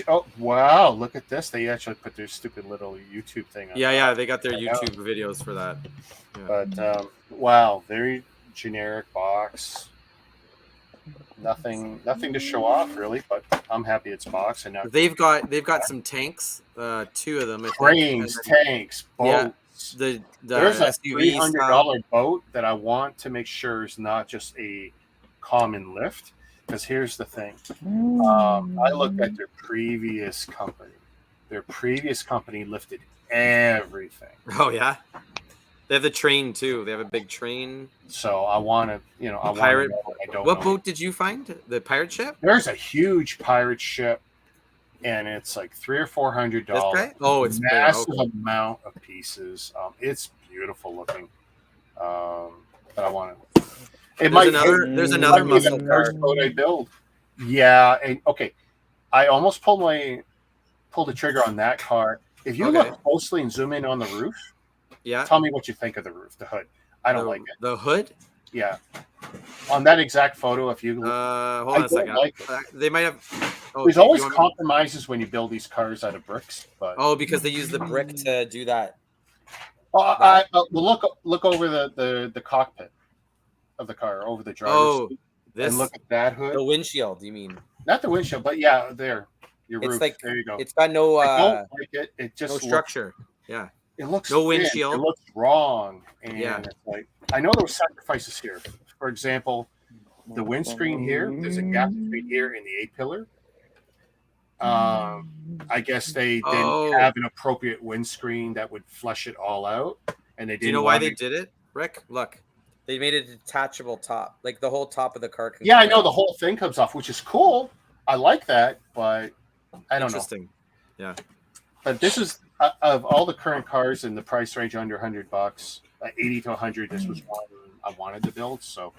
S1: Oh, wow, look at this. They actually put their stupid little YouTube thing on.
S2: Yeah, they got their YouTube videos for that. Yeah.
S1: But wow, very generic box. Nothing to show off really, but I'm happy it's box. And now
S2: they've got some tanks, 2 of them.
S1: Cranes, tanks, boats.
S2: Yeah,
S1: there's a
S2: SUV
S1: $300 boat that I want to make sure is not just a common lift. Because here's the thing. I looked at their previous company. Their previous company lifted everything.
S2: Oh yeah, they have the train too. They have a big train.
S1: So I want to,
S2: pirate. What
S1: know.
S2: boat did you find? The pirate ship?
S1: There's a huge pirate ship, and it's like $300 or $400.
S2: Oh, it's
S1: massive amount of pieces. It's beautiful looking. But I want to. There's another muscle car. First boat I build. Yeah, and okay, I almost pulled the trigger on that car. If you look closely and zoom in on the roof, tell me what you think of the roof, the hood. I don't like it.
S2: The hood?
S1: Yeah. On that exact photo, if you
S2: hold on a second.
S1: Like
S2: they might have.
S1: There's always compromises when you build these cars out of bricks, but
S2: because they use the brick to do that.
S1: Look over the cockpit of the car, over the driver's seat, and look at that hood.
S2: The windshield, you mean?
S1: Not the windshield, but yeah, there. Your roof.
S2: Like,
S1: there you go.
S2: It's got no.
S1: I don't like it. It just
S2: no structure. Yeah.
S1: It looks
S2: no
S1: thin.
S2: windshield.
S1: It looks wrong, and it's like I know there were sacrifices here. For example, the windscreen here. There's a gap between here and the A-pillar. I guess they didn't have an appropriate windscreen that would flush it all out, and they didn't.
S2: Do you know why they did it, Rick? Look, they made a detachable top, like the whole top of the car.
S1: Yeah, I know the whole thing comes off, which is cool. I like that, but I don't know.
S2: Interesting. Yeah.
S1: But this is of all the current cars in the price range under $100, 80 to 100. This was one I wanted to build, so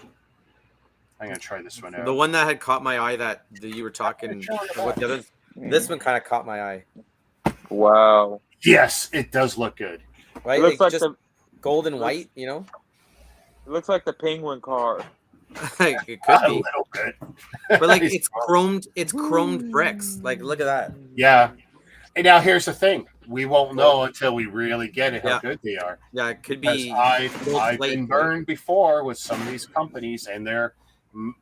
S1: I'm gonna try this one out.
S2: The one that had caught my eye that you were talking about the others. This one kind of caught my eye.
S3: Wow.
S1: Yes, it does look good.
S2: Right?
S3: It looks like
S2: just gold and white, you know?
S3: It looks like the penguin car.
S2: It could be.
S1: A little bit.
S2: But like it's chromed bricks. Like look at that.
S1: Yeah. And now here's the thing. We won't know until we really get it how good they are.
S2: Yeah, it could be.
S1: I've been burned before with some of these companies, and their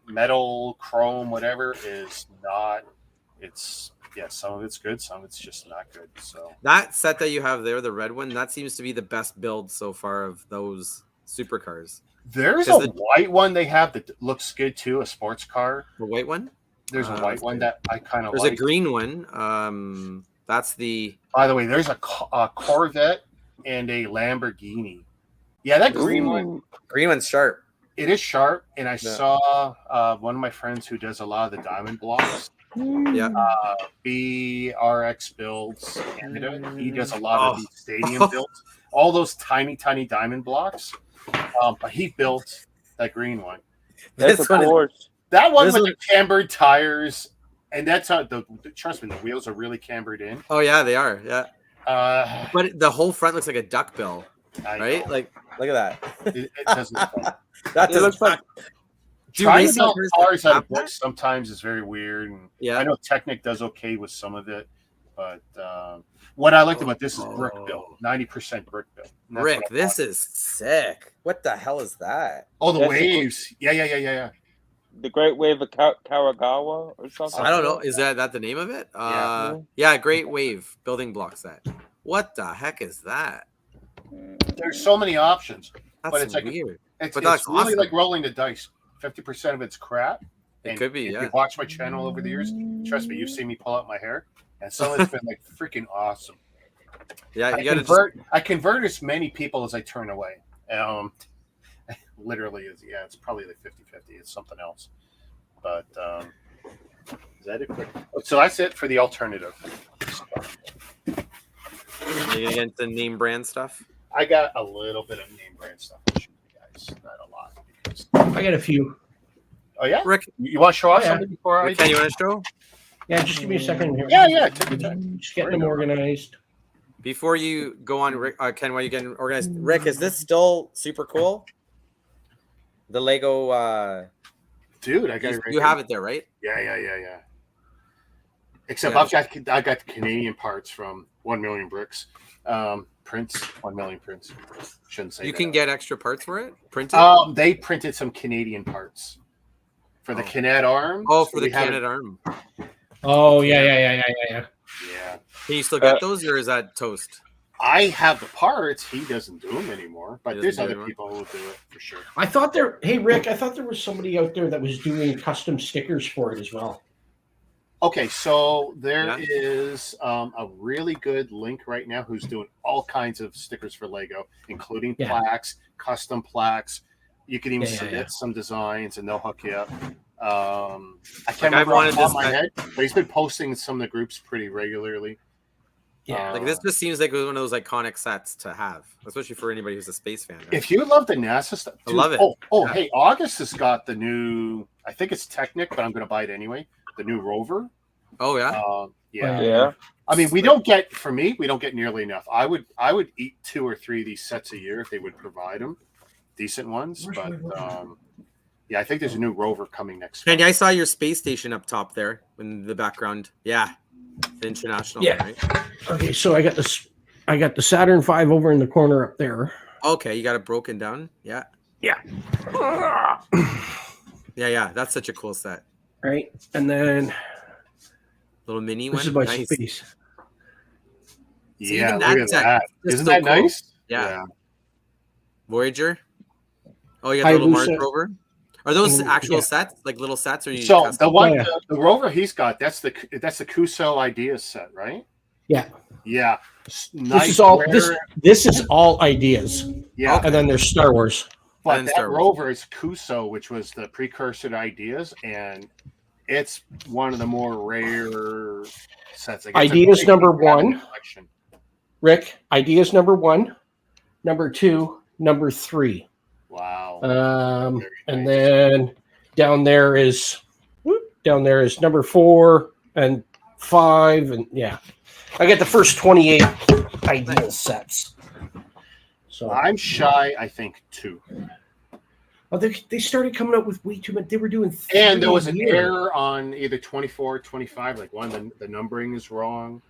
S1: metal, chrome, whatever is not. It's some of it's good, some of it's just not good. So
S2: that set that you have there, the red one, that seems to be the best build so far of those supercars.
S1: There's a white one they have that looks good too, a sports car.
S2: The white one?
S1: There's a white one that I kind of like.
S2: There's a green one. That's the.
S1: By the way, there's a Corvette and a Lamborghini. Yeah, that green one.
S2: Green one's sharp.
S1: It is sharp, and I saw one of my friends who does a lot of the diamond blocks.
S2: Yeah.
S1: BRX builds Canada. He does a lot of these stadium builds. All those tiny diamond blocks. But he built that green one.
S3: That's a Porsche.
S1: That one with the cambered tires, and that's how trust me, the wheels are really cambered in.
S2: Oh yeah, they are. Yeah. But the whole front looks like a duckbill, right? Like, look at that.
S1: It doesn't look like
S2: that.
S3: Looks like.
S1: Trying to build cars out of bricks sometimes is very weird. And
S2: yeah.
S1: I know Technic does okay with some of it, but what I liked about this is brick build, 90% brick build.
S2: Rick, this is sick. What the hell is that?
S1: Oh, the waves. Yeah.
S3: The Great Wave of Karagawa or something.
S2: I don't know. Is that the name of it? Yeah, Great Wave building block set. What the heck is that?
S1: There's so many options.
S2: That's
S1: but it's
S2: weird.
S1: It's really like rolling the dice. 50% of it's crap.
S2: It could be,
S1: if you watch my channel over the years, trust me, you've seen me pull out my hair, and some of it's been like freaking awesome.
S2: Yeah,
S1: I convert as many people as I turn away. Literally, it's probably like 50-50. It's something else. But is that it? So that's it for the alternative.
S2: You gonna get into name brand stuff?
S1: I got a little bit of name brand stuff to show you guys, not a lot.
S5: I got a few.
S1: Oh yeah,
S2: Rick,
S1: you want to show off something before
S2: Rick, you want to show?
S5: Yeah, just give me a second here.
S1: Yeah, take your time.
S5: Just getting them organized.
S2: Before you go on, Rick, Ken, while you getting organized, Rick, is this still super cool? The Lego.
S1: Dude, I got it right
S2: You
S1: here.
S2: have it there, right?
S1: Yeah. Except
S2: Yeah,
S1: I got the Canadian parts from 1 Million Bricks. Prints, 1 million prints. Shouldn't say
S2: You
S1: that.
S2: can get extra parts for it printed.
S1: They printed some Canadian parts for the Kinet arm.
S2: Oh,
S1: so
S2: for the
S1: we have
S2: Kinet
S1: it-
S2: arm.
S5: Oh yeah.
S1: Yeah.
S2: Can you still get those, or is that toast?
S1: I have the parts. He doesn't do them anymore, but
S2: He
S1: there's
S2: doesn't do
S1: other
S2: them
S1: people who will do it for sure.
S5: I thought there. Hey Rick, I thought there was somebody out there that was doing custom stickers for it as well.
S1: Okay, so there
S2: Yeah.
S1: is a really good link right now who's doing all kinds of stickers for Lego, including
S5: Yeah.
S1: plaques, custom plaques. You can even
S5: Yeah.
S1: submit some designs, and they'll hook you up. I
S2: Like,
S1: can't
S2: I
S1: remember off
S2: wanted
S1: the top of
S2: this
S1: my
S2: guy-
S1: head, but he's been posting in some of the groups pretty regularly.
S5: Yeah.
S2: Like this just seems like one of those iconic sets to have, especially for anybody who's a space fan. Right?
S1: If you love the NASA stuff,
S2: I love it.
S1: Oh,
S2: Yeah.
S1: hey, August has got the new. I think it's Technic, but I'm going to buy it anyway. The new rover.
S2: Oh yeah.
S1: Yeah.
S3: Yeah.
S1: I mean, we don't get nearly enough. I would eat 2 or 3 of these sets a year if they would provide them, decent ones. But yeah, I think there's a new rover coming next
S2: And
S1: month.
S2: I saw your space station up top there in the background. Yeah, the international.
S5: Yeah.
S2: One, right?
S5: Okay, so I got this. I got the Saturn V over in the corner up there.
S2: Okay, you got it broken down. Yeah.
S5: Yeah.
S2: Yeah. That's such a cool set.
S5: Right, and then
S2: Little mini
S5: this
S2: one.
S5: is my
S2: Nice.
S5: space.
S2: See,
S1: Yeah,
S2: even
S1: look at
S2: that set
S1: that.
S2: is
S1: Isn't
S2: so
S1: that
S2: cool.
S1: nice?
S2: Yeah. Voyager. Oh, you got the little Mars
S5: Hayabusa.
S2: rover. Are those
S5: Mm,
S2: actual
S5: yeah.
S2: sets, like little sets, or you?
S1: So
S2: custom?
S1: the one,
S5: Yeah.
S1: the rover he's got, that's the Kuso Ideas set, right?
S5: Yeah,
S1: Yeah.
S5: this is all this is all ideas,
S1: Yeah.
S5: and then there's Star Wars.
S1: But
S2: And
S1: that
S2: Star Wars.
S1: rover is Kuso, which was the precursor to Ideas, and it's one of the more rare sets. Like, it's a
S5: Ideas
S1: great
S5: number
S1: cabinet
S5: 1.
S1: collection.
S5: Rick, ideas number 1, number 2, number 3.
S1: Wow.
S5: And then down there is number 4 and 5, and yeah, I get the first 28 idea sets. So
S1: I'm shy, I think, 2.
S5: oh, they started coming up with way too much. They were doing 3
S1: And there was an
S5: a year.
S1: error on either 24 or 25. Like the numbering is wrong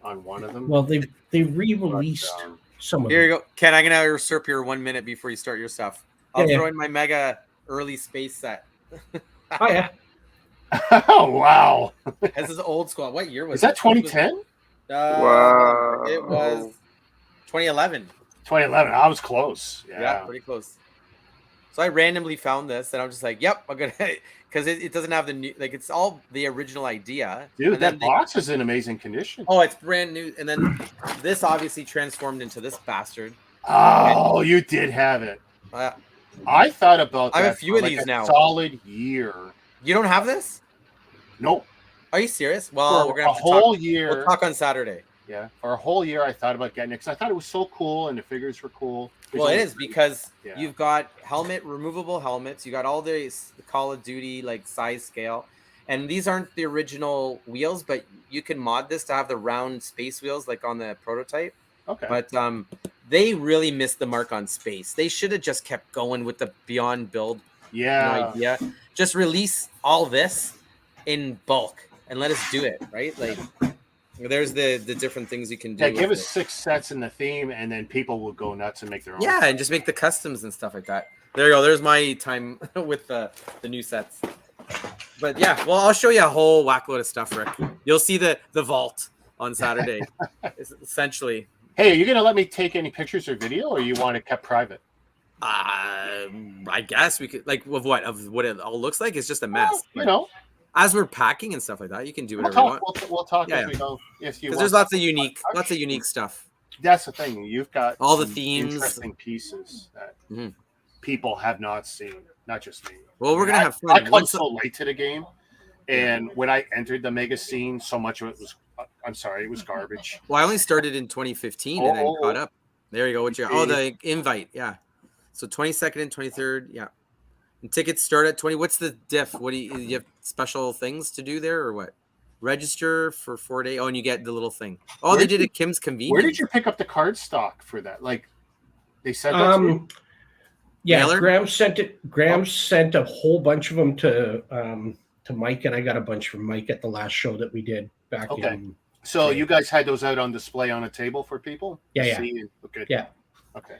S1: on one of them.
S5: Well, they re-released
S1: But,
S5: some of
S2: Here you
S5: them.
S2: go, Ken. I'm gonna usurp your 1 minute before you start your stuff. I'll
S5: Yeah.
S2: throw in my mega early space set.
S5: Oh yeah,
S1: oh, wow.
S2: This is old school. What year was
S1: Is that
S2: it?
S1: 2010?
S3: Wow.
S2: It was 2011.
S1: 2011. I was close.
S2: Yeah,
S1: Yeah.
S2: pretty close. So I randomly found this, and I'm just like, "Yep, I'm gonna," because it doesn't have the new, like it's all the original idea.
S1: Dude,
S2: And then
S1: that box is in amazing condition.
S2: Oh, it's brand new, and then this obviously transformed into this bastard.
S1: Oh, you did have it.
S2: Uh,
S1: I thought about that
S2: I have a few
S1: for
S2: of
S1: like
S2: these
S1: a
S2: now.
S1: solid year.
S2: you don't have this?
S1: Nope.
S2: Are you serious? Well,
S1: For
S2: we're gonna
S1: a
S2: have to
S1: whole
S2: talk.
S1: year.
S2: We'll talk on Saturday.
S1: Yeah. For a whole year, I thought about getting it because I thought it was so cool and the figures were cool. There's
S2: Well, it
S1: only
S2: is
S1: 3.
S2: because
S1: Yeah.
S2: you've got removable helmets. You got all the Call of Duty like size scale, and these aren't the original wheels, but you can mod this to have the round space wheels like on the prototype.
S1: Okay.
S2: But they really missed the mark on space. They should have just kept going with the Beyond build
S1: yeah.
S2: idea. Just release all this in bulk and let us do it, right? Like there's the different things you can do.
S1: Yeah, give
S2: with
S1: us
S2: it.
S1: 6 sets in the theme, and then people will go nuts and make their own.
S2: Yeah, and just make the customs and stuff like that. There you go. There's my time with the new sets. But yeah, well, I'll show you a whole whackload of stuff, Rick. You'll see the vault on Saturday. Essentially,
S1: Hey, are you gonna let me take any pictures or video, or you want it kept private?
S2: I guess we could of what it all looks like. It's just a mess.
S1: Well, you
S2: But
S1: know,
S2: as we're packing and stuff like that, you can do
S1: we'll
S2: whatever you
S1: talk.
S2: want.
S1: We'll talk
S2: Yeah,
S1: as we go. If you
S2: Because
S1: want.
S2: there's lots of unique stuff.
S1: That's the thing. You've got
S2: All the
S1: some
S2: themes.
S1: interesting pieces that
S2: Mhm.
S1: people have not seen. Not just me.
S2: Well, we're gonna have fun.
S1: I come
S2: Once-
S1: so late to the game, and when I entered the mega scene, so much of it was. I'm sorry, it was garbage.
S2: Well, I only started in 2015 and then
S1: Oh.
S2: caught up. There you go. What you got? Oh, the invite. Yeah. So 22nd and 23rd. Yeah. And tickets start at 20. What's the diff? What do you have special things to do there or what? register for 4 days. Oh, and you get the little thing. Oh,
S1: Where
S2: they
S1: did
S2: did at Kim's Convenience.
S1: Where did you pick up the card stock for that? Like, they said that to you?
S5: Yeah,
S2: Mailer?
S5: Graham sent it. Graham sent a whole bunch of them to Mike, and I got a bunch from Mike at the last show that we did back
S1: Okay.
S5: in.
S1: So you guys had those out on display on a table for people?
S5: Yeah,
S1: to
S5: yeah.
S1: see? Okay.
S5: Yeah.
S1: Okay.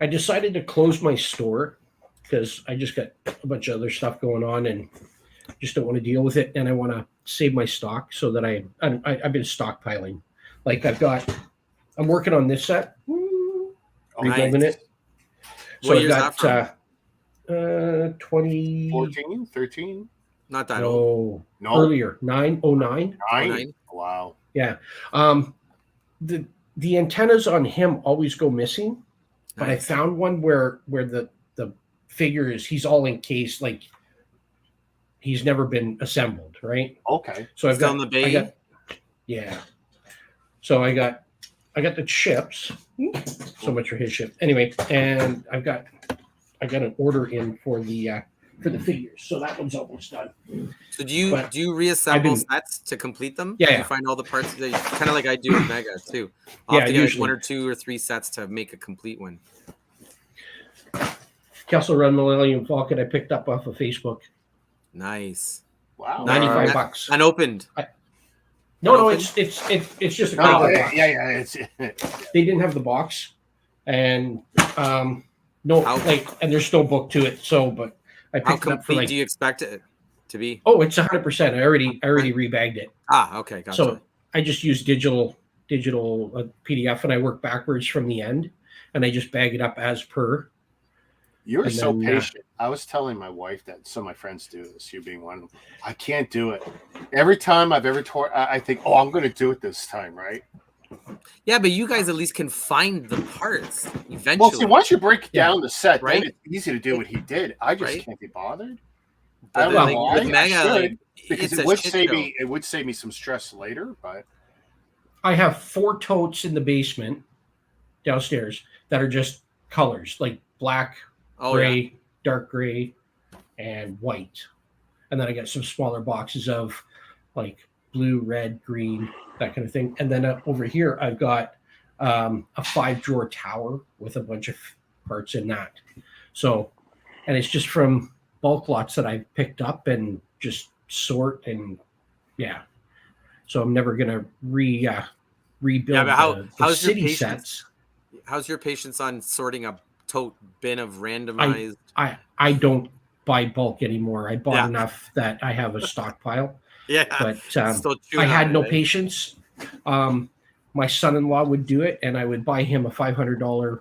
S5: I decided to close my store because I just got a bunch of other stuff going on and just don't want to deal with it. And I want to save my stock so that I've been stockpiling. Like I'm working on this set, rebuilding
S2: nice.
S5: it. So
S2: What
S5: I've
S2: year's that
S5: got
S2: from?
S5: 20.
S1: 14, 13?
S2: Not that old.
S5: No, earlier 909.
S1: 9? Wow.
S5: Yeah. The antennas on him always go missing, but I found one where the figure he's all encased, like he's never been assembled, right?
S1: Okay.
S5: So I've
S2: Still
S5: got
S2: in the bay?
S5: yeah. So I got the chips. So much for his chip. Anyway, and I got an order in for the figures. So that one's almost done.
S2: So do you reassemble sets to complete them?
S5: Yeah,
S2: You find all the parts that kind of like I do with Mega too. I'll have to get like 1 or 2 or 3 sets to make a complete one.
S5: Kessel Run Millennium Falcon I picked up off of Facebook.
S2: Nice.
S1: Wow.
S5: $95.
S2: Unopened.
S5: No, it's just a
S1: yeah. It's
S5: they didn't have the box, and and there's no book to it. So, but I
S2: How
S5: picked it up for
S2: complete do you expect it to be?
S5: Oh, it's 100%. I already rebagged it.
S2: Okay, gotcha.
S5: So I just use digital PDF, and I work backwards from the end, and I just bag it up as per.
S1: You're so patient. I was telling my wife that some of my friends do this, you being one of them. I can't do it. Every time I've ever I think, I'm going to do it this time, right?
S2: Yeah, but you guys at least can find the parts eventually.
S1: Well, see, once you break down the set,
S2: right?
S1: then it's easy to do what he did. I just can't be bothered.
S2: But
S1: I don't know why.
S2: with Mega,
S1: because
S2: it's
S1: it would save me some stress later. But
S5: I have 4 totes in the basement downstairs that are just colors like black, gray, dark gray, and white. And then I got some smaller boxes of like blue, red, green, that kind of thing. And then over here, I've got a 5-drawer tower with a bunch of parts in that. So, and it's just from bulk lots that I picked up and just sort and So I'm never going to rebuild the city sets.
S2: How's your patience on sorting a tote bin of randomized?
S5: I don't buy bulk anymore. I bought enough that I have a stockpile. But I had no patience. My son-in-law would do it, and I would buy him a $500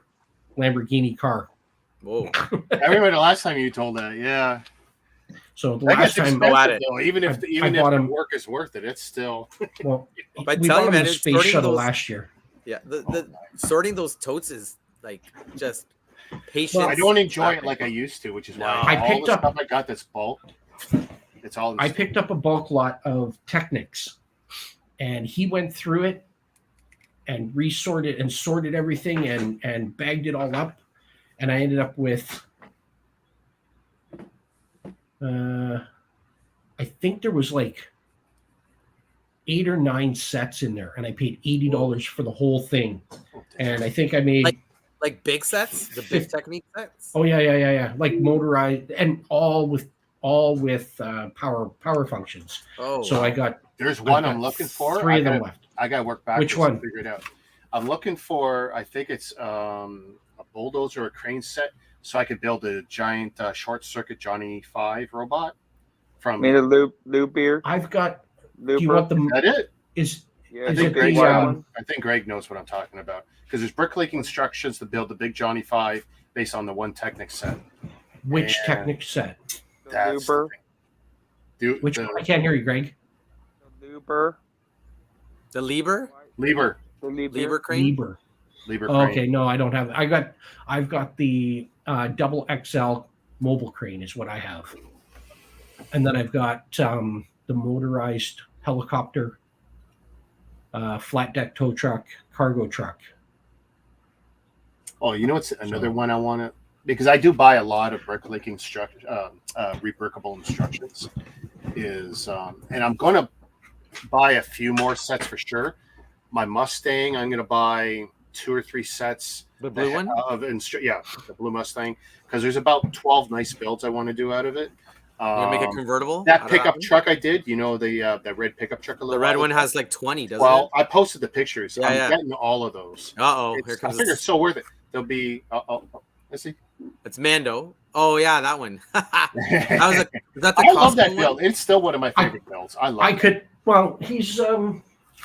S5: Lamborghini car.
S2: Whoa!
S1: I remember the last time you told that. Yeah.
S5: So the last time,
S2: go at it.
S1: Though, even if the work is worth it, it's still.
S5: Well,
S2: but
S5: we bought him a space shuttle last year.
S2: Yeah, the sorting those totes is like just patience.
S1: Well, I don't enjoy it like I used to, which is why
S5: I picked up
S1: stuff I got that's bulk. It's all.
S5: I picked up a bulk lot of Technics, and he went through it and resorted and sorted everything and bagged it all up, and I ended up with. I think there was like 8 or 9 sets in there, and I paid $80 for the whole thing. And I think I made
S2: like big sets, the big Technique sets.
S5: Oh yeah, like motorized and all with power functions. Oh, so I got.
S1: There's one I'm looking for.
S5: 3 of them left.
S1: I got to work backwards.
S5: Which one?
S1: To figure it out. I'm looking for. I think it's a bulldozer or a crane set, so I could build a giant short circuit Johnny 5 robot. From
S3: made a lube beer.
S5: I've got.
S3: Looper.
S5: Do you want the?
S1: Is that it?
S5: I
S1: think Greg knows what I'm talking about because there's BrickLink instructions to build the big Johnny 5 based on the one Technic set.
S5: Which Technic set?
S1: That's
S3: Luber.
S5: Which one? I can't hear you, Greg.
S3: The Luber.
S2: The Lieber?
S1: Lieber.
S3: The
S2: Lieber crane?
S1: Lieber
S5: crane. Okay, no, I don't have. I've got the double XL mobile crane is what I have, and then I've got the motorized helicopter, flat deck tow truck, cargo truck.
S1: Oh, you know what's another one I want to, because I do buy a lot of BrickLink rebrickable instructions, is and I'm going to buy a few more sets for sure. My Mustang, I'm gonna buy 2 or 3 sets.
S2: The blue one?
S1: The blue Mustang, because there's about 12 nice builds I want to do out of it.
S2: You gonna make a convertible?
S1: That
S2: out of
S1: pickup
S2: one?
S1: truck I did, that red pickup truck.
S2: The red one has like 20, doesn't
S1: Well,
S2: it?
S1: I posted the pictures.
S2: Yeah,
S1: I'm
S2: yeah.
S1: getting all of those.
S2: Uh-oh,
S1: It's-
S2: here comes
S1: I figure
S2: this-
S1: it's so worth it. There'll be. Let's see.
S2: It's Mando. Oh yeah, that one. That was is that the
S1: I love that
S2: Costco
S1: build.
S2: one?
S1: It's still one of my favorite builds. I love.
S5: I
S1: it.
S5: could. Well, he's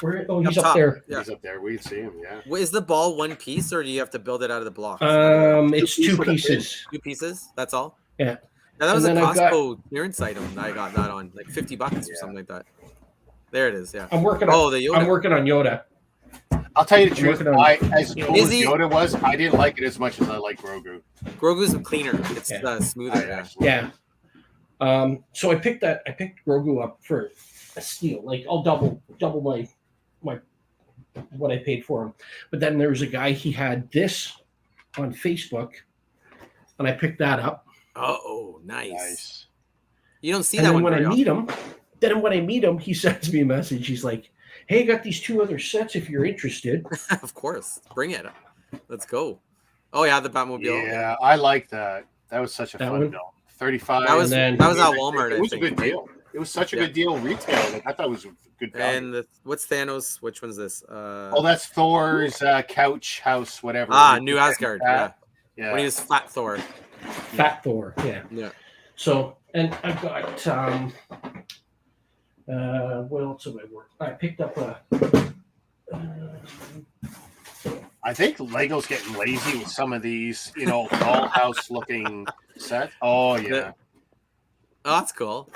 S5: where? Oh, he's
S2: Up
S5: up
S2: top.
S5: there.
S2: Yeah.
S1: He's up there. We can see him. Yeah.
S2: Wait, is the ball one piece or do you have to build it out of the blocks?
S5: It's
S1: Two
S5: 2
S1: pieces.
S5: pieces.
S2: 2 pieces? That's all?
S5: Yeah.
S2: Now, that was a
S5: And then I've got-
S2: Costco clearance item that I got that on, like $50 or something like that. There it is. Yeah.
S5: I'm working on.
S2: Oh, the Yoda.
S5: I'm working on Yoda.
S1: I'll tell you the truth.
S5: Working on-
S1: As cool
S2: Is
S1: as
S2: he-
S1: Yoda was, I didn't like it as much as I like Grogu.
S2: Grogu's cleaner. It's
S5: Yeah.
S2: smoother. Yeah.
S5: Yeah. So I picked Grogu up for a steal. Like I'll double my what I paid for him. But then there was a guy, he had this on Facebook, and I picked that up.
S2: Oh, nice.
S1: Nice.
S2: You don't see
S5: And
S2: that
S5: then
S2: one
S5: when
S2: very
S5: I meet him, he sends me a message. He's like, "Hey, I got these 2 other sets if you're interested."
S2: often. Of course. Bring it. Let's go. Oh yeah, the Batmobile.
S1: Yeah, I like that. That was such a
S5: That
S1: fun
S5: one?
S1: build. 35.
S2: That was
S5: And then-
S2: at Walmart.
S1: It was
S2: I
S1: a
S2: think,
S1: good
S2: right?
S1: deal. It was such a
S2: Yeah.
S1: good deal retail. Like, I thought it was a good value.
S2: And what's Thanos? Which one's this?
S1: Oh, that's Thor's couch house, whatever.
S2: New Asgard. Yeah.
S1: Yeah.
S2: When he was Fat Thor.
S5: Fat Thor. Yeah.
S2: Yeah.
S5: So, and I've got what else have I worked? I picked up a.
S1: I think Lego's getting lazy with some of these, dollhouse looking sets. Oh yeah,
S2: Oh, that's cool.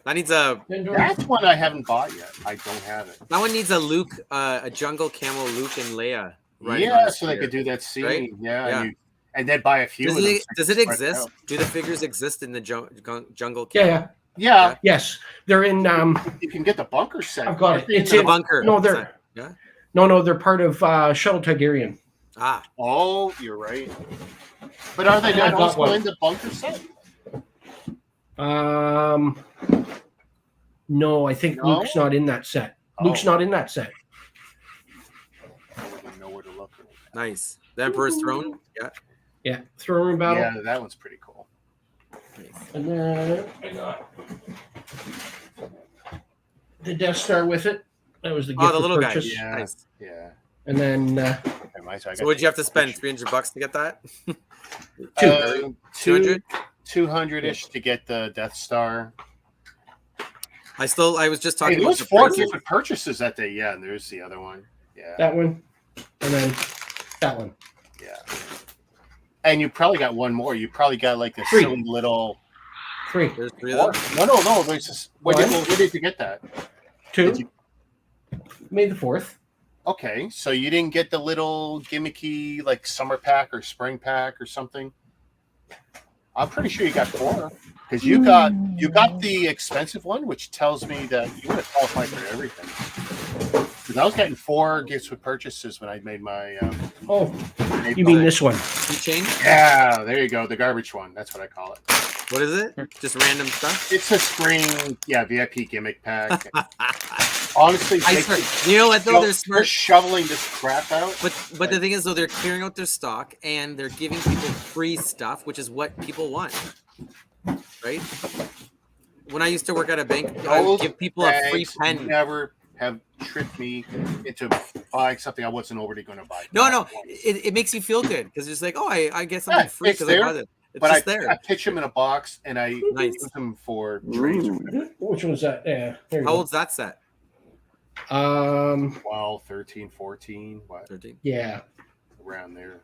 S2: That needs a.
S1: that's one I haven't bought yet. I don't have it.
S2: That one needs a Luke, a jungle camo Luke and Leia. riding on
S1: Yeah,
S2: a
S1: so they
S2: spear.
S1: could do that scene.
S2: Right?
S1: Yeah,
S2: Yeah.
S1: and then buy a few.
S2: Does
S1: of them
S2: it,
S1: so
S2: does
S1: they
S2: it
S1: can spread
S2: exist?
S1: out.
S2: Do the figures exist in the jungle?
S5: Yeah,
S2: camo?
S5: yeah.
S1: Yeah,
S5: Yes, they're in.
S1: you can get the bunker set.
S5: I've got it. It's
S2: The
S5: in-
S2: bunker.
S5: No, they're
S2: Yeah.
S5: no, they're part of Shuttle Tigerian.
S2: Ah,
S1: Oh, you're right. But are they
S5: I've
S1: not
S5: got
S1: also
S5: one.
S1: in the bunker set?
S5: No, I think
S1: No?
S5: Luke's not in that set.
S1: Oh.
S5: Luke's not in that set.
S1: I wouldn't know where to look.
S2: nice. The Emperor's Throne. Yeah.
S5: Yeah, throne room battle.
S1: Yeah, that one's pretty cool.
S2: Nice.
S5: And then I got the Death Star with it. That was the gift
S2: Oh, the
S5: of
S2: little guy.
S5: purchase.
S1: Yeah.
S2: Nice.
S1: Yeah.
S5: And then
S1: Okay, so I
S2: So
S1: got
S2: what'd you have to spend? $300 to get that?
S5: two.
S2: 200.
S1: 200-ish to get the Death Star.
S2: I was just
S1: Hey,
S2: talking
S1: there
S2: about
S1: was
S2: the
S1: 4
S2: prices.
S1: different purchases that day. Yeah, and there's the other one. Yeah,
S5: That one. And then that one.
S1: yeah. And you probably got one more. You probably got like this
S5: 3.
S1: silly little.
S5: 3.
S2: There's 3 of them.
S1: No. There's this. Where
S5: One.
S1: did you get that?
S5: 2.
S1: Did you-
S5: May the 4th.
S1: Okay, so you didn't get the little gimmicky like summer pack or spring pack or something. I'm pretty sure you got 4 because you got the expensive one, which tells me that you would have qualified for everything. Because I was getting 4 gifts with purchases when I made my.
S5: Oh, you mean this one?
S2: Keychain?
S1: Yeah, there you go, the garbage one. That's what I call it.
S2: What is it? Just random stuff?
S1: It's a spring, VIP gimmick pack. Honestly,
S2: I
S1: they
S2: swear.
S1: could-
S2: You know what though? They're
S1: they're
S2: smart.
S1: shoveling this crap out.
S2: But the thing is though, they're clearing out their stock and they're giving people free stuff, which is what people want. Right? When I used to work at a bank, I would
S1: Those
S2: give people a free
S1: bags
S2: pen.
S1: Never have tricked me into buying something I wasn't already going to buy.
S2: No, it makes you feel good because it's like, oh, I get something
S1: Yeah,
S2: free
S1: it's
S2: because I
S1: there,
S2: bought it. It's
S1: But
S2: just
S1: I
S2: there.
S1: pitch them in a box and I
S2: Nice.
S1: use them for trades.
S5: Which one's that? Yeah. There you
S2: How
S5: go.
S2: old's that set?
S1: 12, 13, 14, what,
S2: 13.
S5: Yeah.
S1: around there.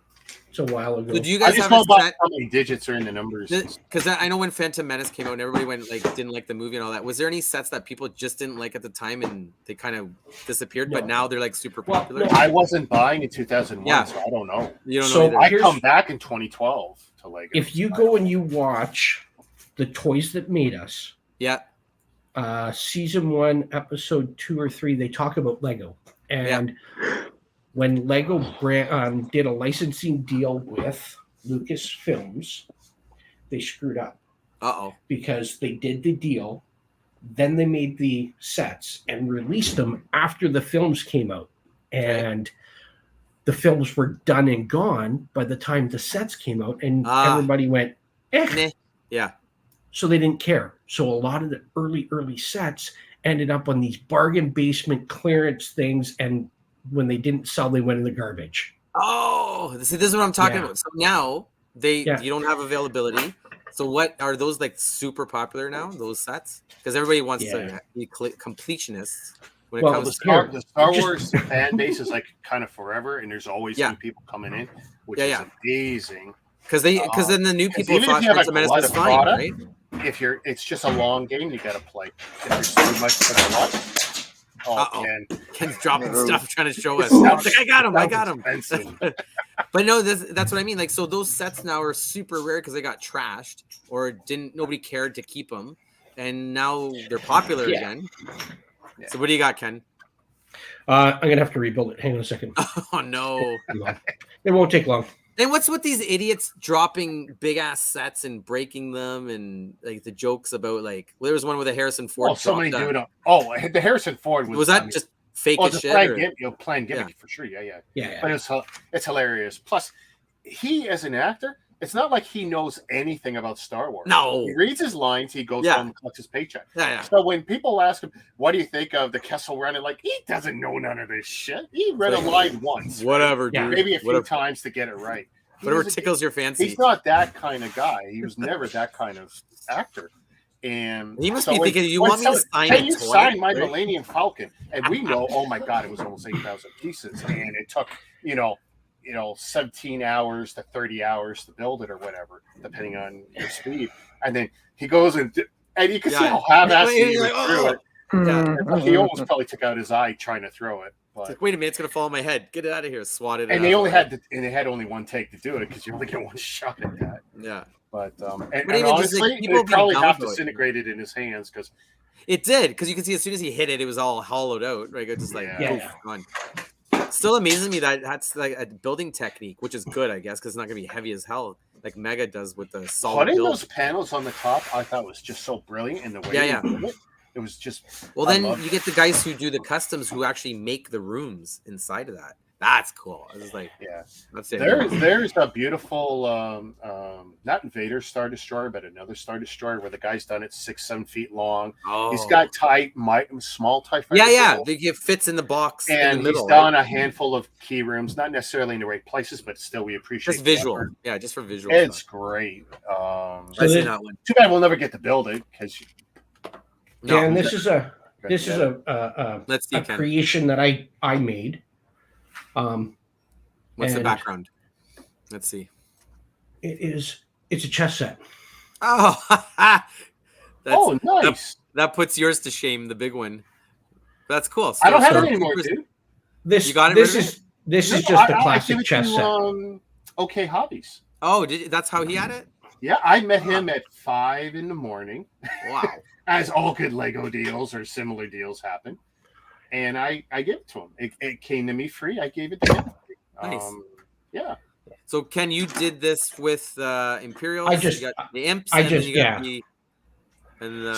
S5: It's a while ago.
S2: So do you
S1: I
S2: guys
S1: just
S2: have a
S1: know about
S2: set?
S1: how many digits are in the numbers.
S2: Because I know when Phantom Menace came out and everybody didn't like the movie and all that. Was there any sets that people just didn't like at the time and they kind of disappeared, but
S5: No.
S2: now they're like super
S5: Well,
S2: popular?
S5: no.
S1: I wasn't buying in 2001,
S2: Yeah.
S1: so I don't know.
S2: You don't
S5: So
S2: know either.
S1: I
S5: Here's-
S1: come back in 2012 to Lego.
S5: If you go and you watch the Toys That Made Us,
S2: Yeah.
S5: season 1, episode 2 or 3, they talk about Lego. And when Lego did a licensing deal with Lucasfilms, they screwed up
S2: Uh-oh.
S5: because they did the deal Then they made the sets and released them after the films came out. And the films were done and gone by the time the sets came out, and everybody went,
S2: Nah. Yeah.
S5: So they didn't care. So a lot of the early sets ended up on these bargain basement clearance things, and when they didn't sell, they went in the garbage.
S2: Oh, see, this is what I'm talking about. So now you don't have availability. So what are those like super popular now? Those sets, because everybody wants to be completionists when it comes to
S1: the Star Wars fan base is like kind of forever, and there's always new people coming in, which is amazing.
S2: Because then the new people thought
S1: Phantom
S2: Menace was fine, right?
S1: It's just a long game, you got to play. If there's too much for the luck.
S2: Ken's dropping stuff trying to show us. Like, I got him. But no, that's what I mean. Like, so those sets now are super rare because they got trashed or nobody cared to keep them, and now they're popular again. Yeah. So what do you got, Ken?
S5: I'm gonna have to rebuild it. Hang on a second.
S2: Oh no,
S5: it won't take long.
S2: And what's with these idiots dropping big ass sets and breaking them, and like the jokes about like there was one with a Harrison Ford.
S1: Oh, somebody do it. The Harrison Ford was
S2: that just fake as shit?
S1: Playing gimmick for sure. Yeah. But it's hilarious. Plus, he as an actor, it's not like he knows anything about Star Wars.
S2: No,
S1: he reads his lines. He goes home and collects his paycheck.
S2: Yeah.
S1: So when people ask him, "What do you think of the Kessel Run?" and like he doesn't know none of this shit. He read a line once.
S2: Whatever, dude.
S1: Maybe a few times to get it right.
S2: Whatever tickles your fancy.
S1: He's not that kind of guy. He was never that kind of actor. And
S2: he must be thinking, "You want me to sign
S1: Can you sign my Millennium Falcon?" And we know, oh my God, it was almost 8,000 pieces, and it took 17 hours to 30 hours to build it or whatever, depending on your speed. And then he goes and you can see how half-assed he threw it. Yeah. He almost probably took out his eye trying to throw it. But,
S2: it's like, wait a minute, it's gonna fall on my head. Get it out of here. Swat it.
S1: And they only one take to do it because you only get one shot at that.
S2: Yeah.
S1: But honestly, it probably half disintegrated in his hands because
S2: it did. Because you can see as soon as he hit it, it was all hollowed out. Right, it just like gone. Still amazes me that's like a building technique, which is good, I guess, because it's not gonna be heavy as hell like Mega does with the solid.
S1: Putting those panels on the top, I thought was just so brilliant in the way. It was just
S2: then you get the guys who do the customs who actually make the rooms inside of that. That's cool. I was like, that's it.
S1: There's a beautiful not Invader Star Destroyer, but another Star Destroyer where the guy's done it 6-7 feet long.
S2: Oh.
S1: He's got small TIE fighters.
S2: It fits in the box
S1: and
S2: in the middle,
S1: he's done a handful of key rooms, not necessarily in the right places, but still we appreciate
S2: just visual. Yeah, just for visual.
S1: It's
S2: stuff.
S1: Great.
S2: Too
S1: bad we'll never get to build it because.
S5: And this is a creation that I made.
S2: What's the background? Let's see.
S5: It's a chess set.
S2: Oh,
S1: nice.
S2: That puts yours to shame, the big one. That's cool. So,
S1: I don't have it anymore, dude.
S5: This is just a classic chess set.
S1: Okay Hobbies.
S2: Oh, that's how he had it?
S1: Yeah, I met him at 5 a.m.
S2: Wow.
S1: As all good Lego deals or similar deals happen. And I gave it to him. It came to me free. I gave it to him.
S2: Nice.
S1: Yeah.
S2: So, Ken, you did this with Imperials.
S5: You
S2: got the imps.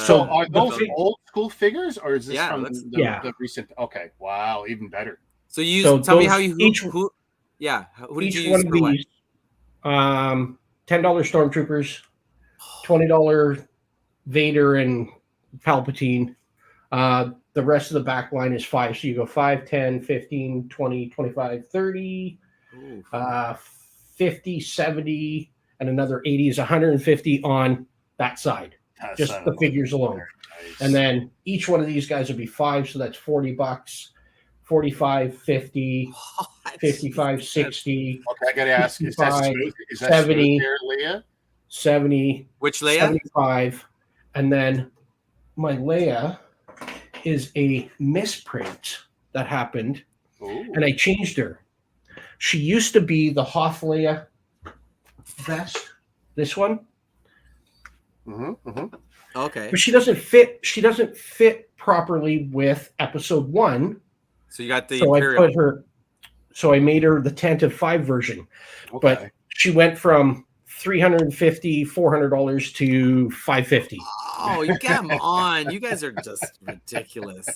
S1: So are those old school figures, or is this from the recent? Okay. Wow. Even better.
S2: So tell me how you who did you use for what?
S5: $10 Stormtroopers, $20 Vader and Palpatine. The rest of the back line is 5. So you go 5, 10, 15, 20, 25, 30, 50, 70, and another 80 is 150 on that side. Just the figures alone. Nice. And then each one of these guys would be 5, so that's $40, 45, 50, 55, 60.
S1: Okay, I got to ask, is that
S5: 70,
S1: there, Leia?
S5: 70.
S2: Which Leia?
S5: 75. And then my Leia is a misprint that happened, and I changed her. She used to be the Hoth Leia vest, this one.
S2: Okay.
S5: But she doesn't fit properly with episode 1.
S2: So you got the
S5: Imperial. I made her the Tantive 5 version. Okay. But she went from $350, $400 to $550.
S2: Oh, you come on! You guys are just ridiculous.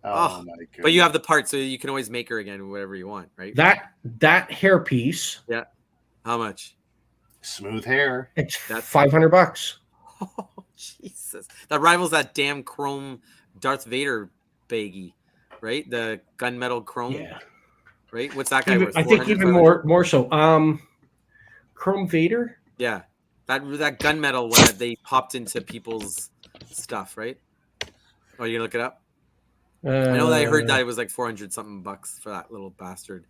S1: Oh my god!
S2: But you have the part, so you can always make her again, whatever you want, right?
S5: That hairpiece.
S2: Yeah. How much?
S1: Smooth hair.
S5: It's
S2: That's-
S5: $500.
S2: Oh, Jesus! That rivals that damn chrome Darth Vader baggie, right? The gunmetal chrome.
S5: Yeah.
S2: Right? What's that guy worth?
S5: I think
S2: 400,
S5: even
S2: 500?
S5: more so. Chrome Vader.
S2: Yeah, that gunmetal one that they popped into people's stuff, right? Oh, you gonna look it up? I know that I heard that it was like 400 something bucks for that little bastard.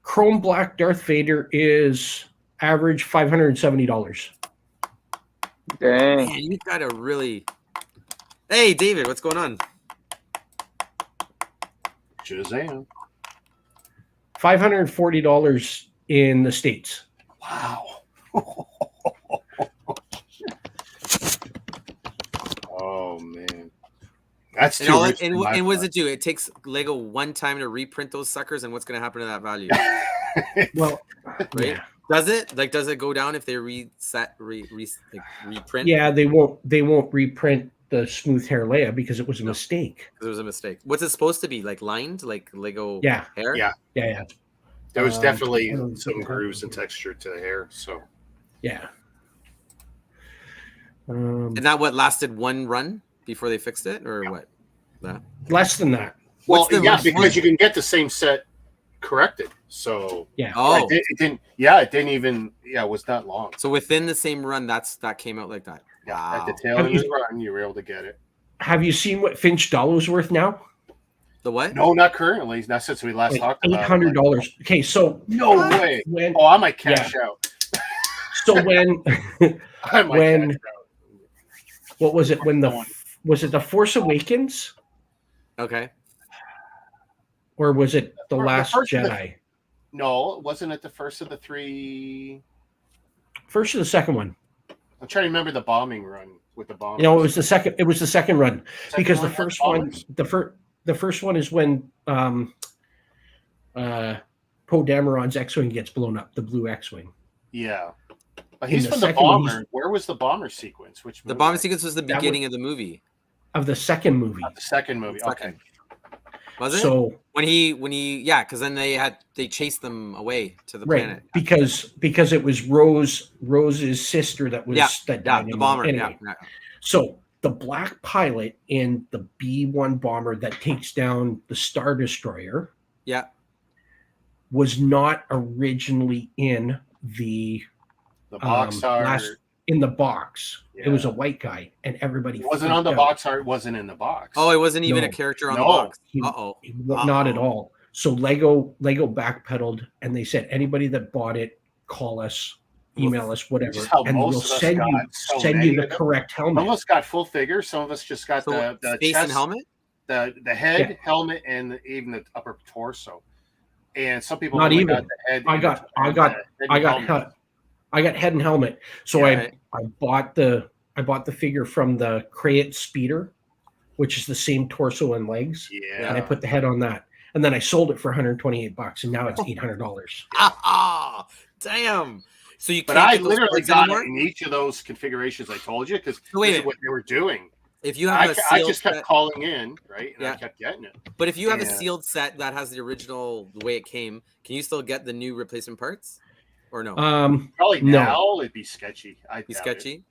S5: Chrome Black Darth Vader is average $570.
S3: Dang.
S2: Man, you gotta really. Hey, David, what's going on?
S1: Shazam!
S5: $540 in the States.
S1: Wow. Oh man, that's
S2: And,
S1: too
S2: all
S1: rich
S2: it,
S1: for my
S2: and what does
S1: blood.
S2: it do? It takes Lego one time to reprint those suckers, and what's gonna happen to that value?
S5: Well,
S2: Right?
S5: yeah.
S2: Does it? Like, does it go down if they reprint?
S5: Yeah, they won't reprint the smooth hair Leia because it was a mistake.
S2: There was a mistake. What's it supposed to be? Like lined, like Lego
S5: Yeah.
S2: hair?
S1: Yeah.
S5: Yeah.
S1: There was definitely
S5: I don't
S1: some
S5: know.
S1: grooves and texture to the hair. So
S5: Yeah.
S2: And that what lasted one run before they fixed it, or what? That
S5: Less than that.
S1: well,
S2: What's the
S1: yeah,
S2: most
S1: because
S2: one?
S1: you can get the same set corrected. So
S5: Yeah.
S2: Oh,
S1: it didn't. Yeah, it didn't even. Yeah, it was not long.
S2: so within the same run, that came out like that.
S1: Yeah,
S2: Wow.
S1: at the tail
S5: Have
S1: end of
S5: you-
S1: the run, you were able to get it.
S5: Have you seen what Finch Dollow's worth now?
S2: The what?
S1: No, not currently. Not since we last
S5: Like
S1: talked about it.
S5: $800. Okay, so
S1: No way.
S5: when
S1: Oh, I might cash out.
S5: when
S1: I might
S5: when-
S1: cash out.
S5: what was it when was it the Force Awakens
S2: Okay.
S5: or was it the
S1: The
S5: Last
S1: first of the-
S5: Jedi?
S1: No, wasn't it the first of the three?
S5: First or the second one?
S1: I'm trying to remember the bombing run with the bombers.
S5: You know, it was the second. It was the second run
S1: Second
S5: because
S1: one
S5: the
S1: had
S5: first one,
S1: bombers?
S5: the first one is when Poe Dameron's X-wing gets blown up, the blue X-wing.
S1: Yeah. But
S5: In
S1: he's
S5: the
S1: from the
S5: second one,
S1: bomber. Where was the bomber sequence? Which
S2: The
S1: movie?
S2: bombing sequence was the
S5: That
S2: beginning of the movie.
S5: Of the second movie.
S1: The second movie. Okay.
S2: Second. Was it?
S5: So
S2: when he yeah, because then they chased them away to the
S5: right
S2: planet.
S5: because it was Rose's sister that was
S2: Yeah,
S5: that
S2: Yeah,
S5: died
S2: the
S5: in-
S2: bomber.
S5: anyway.
S2: Yeah.
S5: So the black pilot in the B-1 bomber that takes down the Star Destroyer
S2: Yeah.
S5: was not originally in the
S1: The box art.
S5: in the box. It was
S1: Yeah.
S5: a white guy, and everybody
S1: It wasn't on the
S5: freaked out.
S1: box art. It wasn't in the box.
S2: Oh, it wasn't even
S5: No.
S2: a character on the
S1: No.
S2: box.
S5: He-
S2: Uh-oh.
S5: Not at all. So Lego backpedaled, and they said anybody that bought it, call us, email us, whatever,
S1: Which is how
S5: and we'll
S1: most of us
S5: send you
S1: got so
S5: send
S1: many
S5: you the
S1: of them.
S5: correct
S1: Some of
S5: helmet.
S1: us got full figure. Some of us just got
S2: So
S1: the
S2: face
S1: chest,
S2: and helmet?
S1: the head,
S5: Yeah.
S1: helmet, and even the upper torso. And some people
S5: Not
S1: only
S5: even.
S1: got the head.
S5: I
S1: and
S5: got
S1: the
S5: head,
S1: helmet.
S5: I got head and helmet. So
S1: Yeah.
S5: I bought the figure from the Crate Speeder, which is the same torso and legs,
S1: Yeah.
S5: and I put the head on that. And then I sold it for $128, and now it's $800.
S2: Ah, damn. So you
S1: But
S2: can't
S1: I
S2: get those
S1: literally
S2: parts
S1: got
S2: anymore?
S1: it in each of those configurations I told you because
S2: So wait a
S1: this is
S2: minute.
S1: what they were doing.
S2: If you have a
S1: I
S2: sealed
S1: just kept
S2: set,
S1: calling in, right? And I
S2: Yeah.
S1: kept getting it.
S2: but if you have a
S1: Yeah.
S2: sealed set that has the original the way it came, can you still get the new replacement parts? Or no?
S1: Probably
S5: No.
S1: now it'd be sketchy. I'd
S2: Be
S1: doubt
S2: sketchy?
S1: It.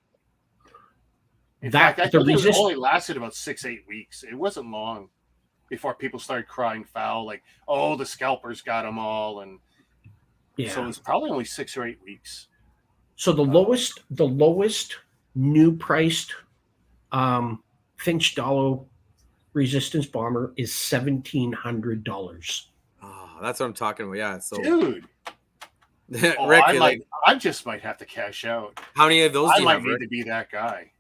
S1: In
S5: That-
S1: fact, I
S5: the
S1: think it
S5: resist-
S1: only lasted about 6-8 weeks. It wasn't long before people started crying foul, like, "Oh, the scalpers got them all," and
S5: Yeah.
S1: so it was probably only 6 or 8 weeks.
S5: So the lowest new priced Finch Dollo resistance bomber is $1,700.
S2: Oh, that's what I'm talking about. Yeah. So
S1: Dude,
S2: Rick,
S1: I just might have to cash out.
S2: how many of those
S1: I
S2: do you
S1: might
S2: have,
S1: need
S2: Rick?
S1: to be that guy.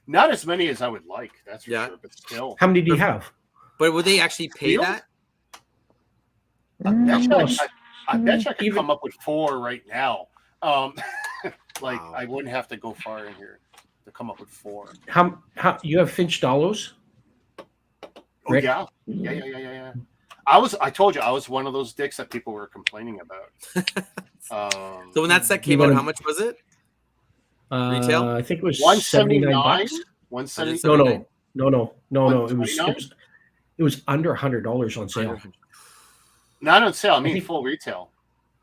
S1: Not as many as I would like, that's for
S2: Yeah.
S1: sure, but still.
S5: How many do you have?
S2: But would they actually pay
S1: Sealed?
S2: that?
S1: I bet you
S5: Almost.
S1: I bet you I could
S5: Even-
S1: come up with 4 right now. Like
S2: Wow.
S1: I wouldn't have to go far in here to come up with 4.
S5: How you have Finch Dollos?
S1: Oh
S5: Rick?
S1: yeah. I told you I was one of those dicks that people were complaining about.
S2: So when that set came out, how much was it? Retail?
S5: I think it was
S1: 179
S5: $79.
S1: 170.
S5: No. It
S1: $129?
S5: was under $100 on sale.
S1: Not on sale. I mean,
S5: think-
S1: full retail.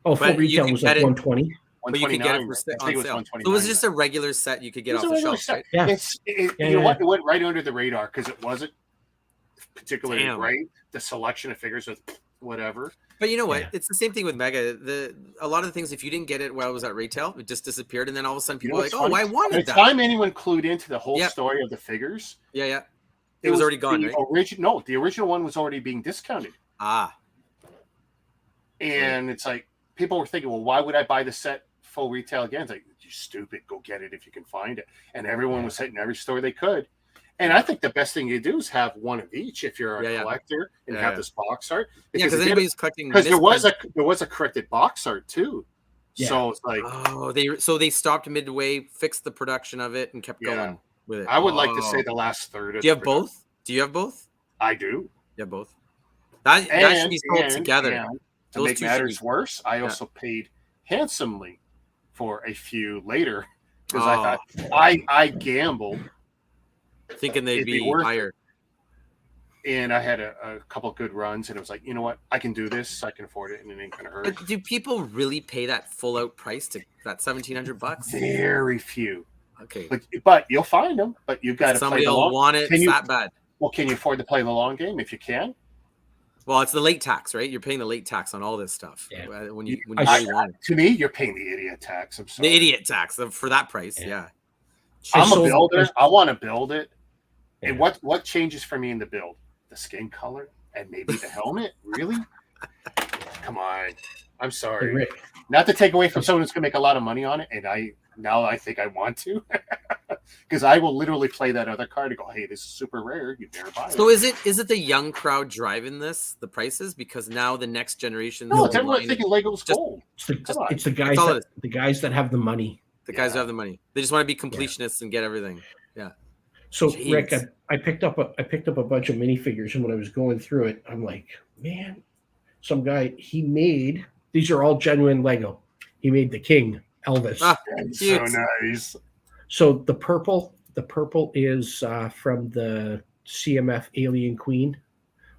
S5: Oh, full
S2: But you
S5: retail
S2: can
S5: was
S2: get
S5: like
S2: it-
S5: 120.
S2: But you could get it
S1: 129.
S2: for
S1: I
S2: on
S1: think it was
S2: sale.
S1: 129.
S2: So it was just a regular set you could get
S1: It was
S2: off
S1: a
S2: the
S1: regular
S2: shelf,
S1: set.
S2: right?
S5: Yeah.
S1: You
S5: Yeah,
S1: know what?
S5: yeah.
S1: It went right under the radar because it wasn't particularly
S2: Damn.
S1: great. The selection of figures was whatever.
S2: But you know what?
S5: Yeah.
S2: It's the same thing with Mega. A lot of the things, if you didn't get it while it was at retail, it just disappeared, and then all of a sudden
S1: You
S2: people
S1: know
S2: are like,
S1: what's
S2: "Oh,
S1: funny?
S2: I
S1: By the
S2: wanted that."
S1: time anyone clued into the whole
S2: Yep.
S1: story of the figures,
S2: Yeah. It was already gone,
S1: the
S2: right?
S1: the original one was already being discounted.
S2: Ah,
S1: And it's like people were thinking, well, why would I buy the set full retail again? It's like, you stupid, go get it if you can find it. And everyone was hitting every store they could. And I think the best thing you do is have one of each if you're a collector and have this box art.
S2: yeah, because anybody's collecting.
S1: Because there
S2: misprint-
S1: was a corrected box art too.
S5: Yeah.
S1: So it's like
S2: they stopped midway, fixed the production of it, and kept going with it.
S1: I would like to say the last third of
S2: Do you
S1: the
S2: have both? Do you have both?
S1: I do.
S2: You have both. That should be sold together.
S1: And to
S2: Those
S1: make
S2: two should
S1: matters
S2: be-
S1: worse, I also paid handsomely for a few later because I thought I gambled
S2: thinking they'd
S1: it'd be
S2: be
S1: worth it.
S2: higher.
S1: and I had a couple good runs and it was like, you know what, I can do this, I can afford it, and it ain't gonna hurt.
S2: But do people really pay that full out price to that $1,700?
S1: Very few,
S2: Okay,
S1: but you'll find them. But you got to play
S2: somebody
S1: the
S2: will
S1: long.
S2: want it
S1: Can you-
S2: that bad.
S1: Well, can you afford to play the long game? If you can,
S2: Well, it's the late tax, right? You're paying the late tax on all this stuff.
S5: Yeah.
S2: When you
S5: I-
S2: really want it.
S1: to me, you're paying the idiot tax. I'm sorry.
S2: The idiot tax for that price. Yeah.
S1: I'm
S5: I
S1: a
S5: sold-
S1: builder. I want to build it. And
S5: Yeah.
S1: what changes for me in the build? The skin color and maybe the helmet. Really? Come on. I'm
S5: Hey,
S1: sorry.
S5: Rick,
S1: Not to take away from someone who's going to make a lot of money on it, and I think I want to, because I will literally play that other card and go, "Hey, this is super rare. You better buy it."
S2: So is it the young crowd driving the prices? Because now the next generation.
S1: No, it's everyone thinking Lego's
S2: Just-
S1: gold.
S5: it's
S1: Come on.
S5: the guys
S2: That's all it
S5: the guys that have the money.
S2: The guys who
S1: Yeah.
S2: have the money. They just want to be completionists and get everything.
S5: So
S2: Jeez.
S5: Rick, I picked up a bunch of minifigures, and when I was going through it, I'm like, man, some guy these are all genuine Lego. He made the King Elvis.
S2: Ah,
S1: That's
S2: cute.
S1: so nice.
S5: So the purple is from the CMF Alien Queen.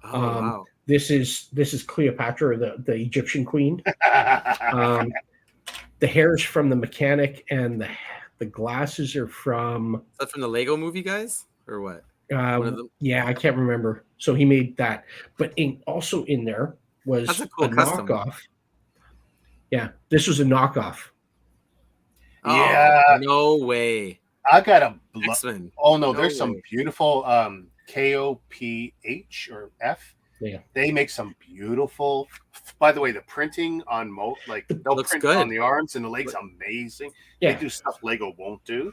S2: Oh wow.
S5: This is Cleopatra, the Egyptian queen. The hair's from the mechanic, and the glasses are from.
S2: Is that from the Lego movie guys or what? One of them?
S5: Yeah, I can't remember. So he made that, but also in there was
S2: That's a cool custom.
S5: knockoff. Yeah, this was a knockoff.
S2: Oh,
S1: Yeah.
S2: no way.
S1: I got a.
S2: X-Men.
S1: Oh no,
S2: No
S1: there's some
S2: way.
S1: beautiful KOPH or F.
S5: Yeah.
S1: They make some beautiful. By the way, the printing on they'll
S2: Looks
S1: print
S2: good.
S1: on the arms and the legs, amazing.
S5: Yeah.
S1: They do stuff Lego won't do,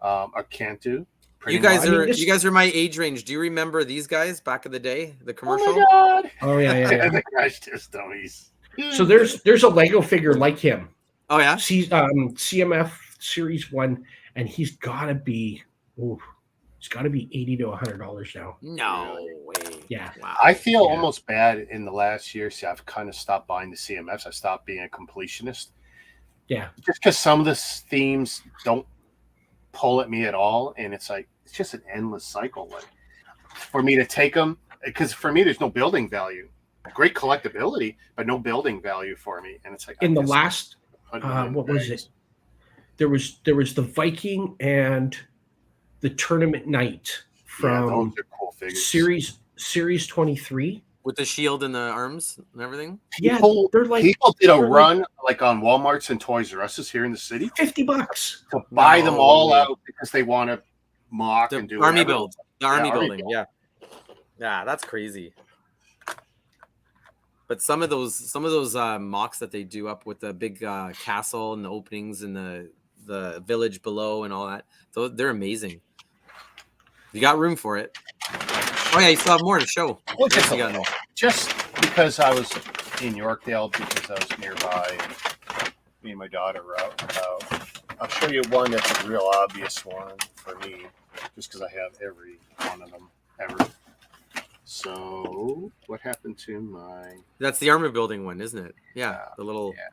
S1: or can't do.
S2: You guys
S5: mean,
S2: are
S5: this-
S2: you guys are my age range. Do you remember these guys back in the day? The
S1: Oh
S2: commercial?
S1: my god!
S5: Oh yeah.
S1: the crash test dummies.
S5: So there's a Lego figure like him.
S2: Oh yeah.
S5: CMF Series 1, and he's got to be $80 to $100 now.
S2: No way.
S5: Yeah.
S2: Wow.
S1: I feel
S5: Yeah.
S1: almost bad in the last year. See, I've kind of stopped buying the CMFs. I stopped being a completionist.
S5: Yeah.
S1: Just because some of the themes don't pull at me at all, and it's like it's just an endless cycle. Like for me to take them, because for me there's no building value. Great collectability, but no building value for me. And it's like
S5: In
S1: I
S5: the
S1: just
S5: last,
S1: put them in
S5: what was
S1: bags.
S5: it? There was the Viking and the Tournament Knight
S1: Yeah,
S5: from
S1: those are cool figures.
S5: Series 23.
S2: With the shield and the arms and everything.
S1: People,
S5: they're like
S1: people did a
S5: they're like-
S1: run like on Walmart's and Toys R Us here in the city
S5: $50.
S1: to buy them all
S2: No.
S1: out because they want to mock
S2: The
S1: and do
S2: army
S1: whatever.
S2: build. The army
S1: army
S2: building. Yeah. Yeah, that's crazy. But some of those mocks that they do up with the big castle and the openings and the village below and all that, they're amazing. You got room for it. Oh yeah, you still have more to show.
S1: Well,
S2: What
S1: just,
S2: else you got more?
S1: just because I was in Yorkdale, because I was nearby, and me and my daughter were out and about. I'll show you one that's a real obvious one for me, just because I have every one of them ever. So, what happened to my?
S2: That's the armor building one, isn't it? Yeah, the little.
S1: Yeah.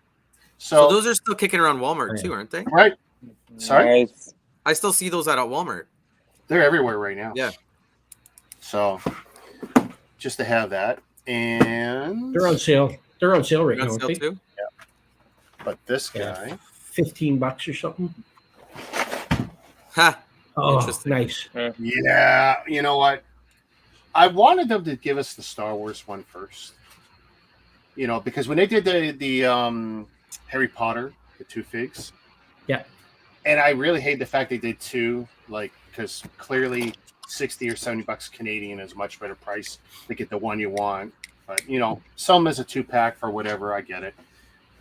S2: So those are still kicking around Walmart too, aren't they?
S1: right. Sorry?
S3: Nice.
S2: I still see those out at Walmart.
S1: They're everywhere right now.
S2: Yeah.
S1: So just to have that. And
S5: They're on sale. They're on sale right
S2: They're
S5: now,
S2: on
S5: aren't
S2: sale
S5: they?
S2: too.
S1: but this
S5: Yeah.
S1: guy,
S5: $15 or something.
S2: Ha!
S5: Oh,
S2: Interesting.
S5: nice.
S1: yeah, you know what? I wanted them to give us the Star Wars one first. You know, because when they did the Harry Potter, the 2 figs.
S5: Yeah.
S1: And I really hate the fact they did 2, like, because clearly 60 or 70 bucks Canadian is a much better price to get the one you want. But, you know, some is a 2-pack for whatever, I get it.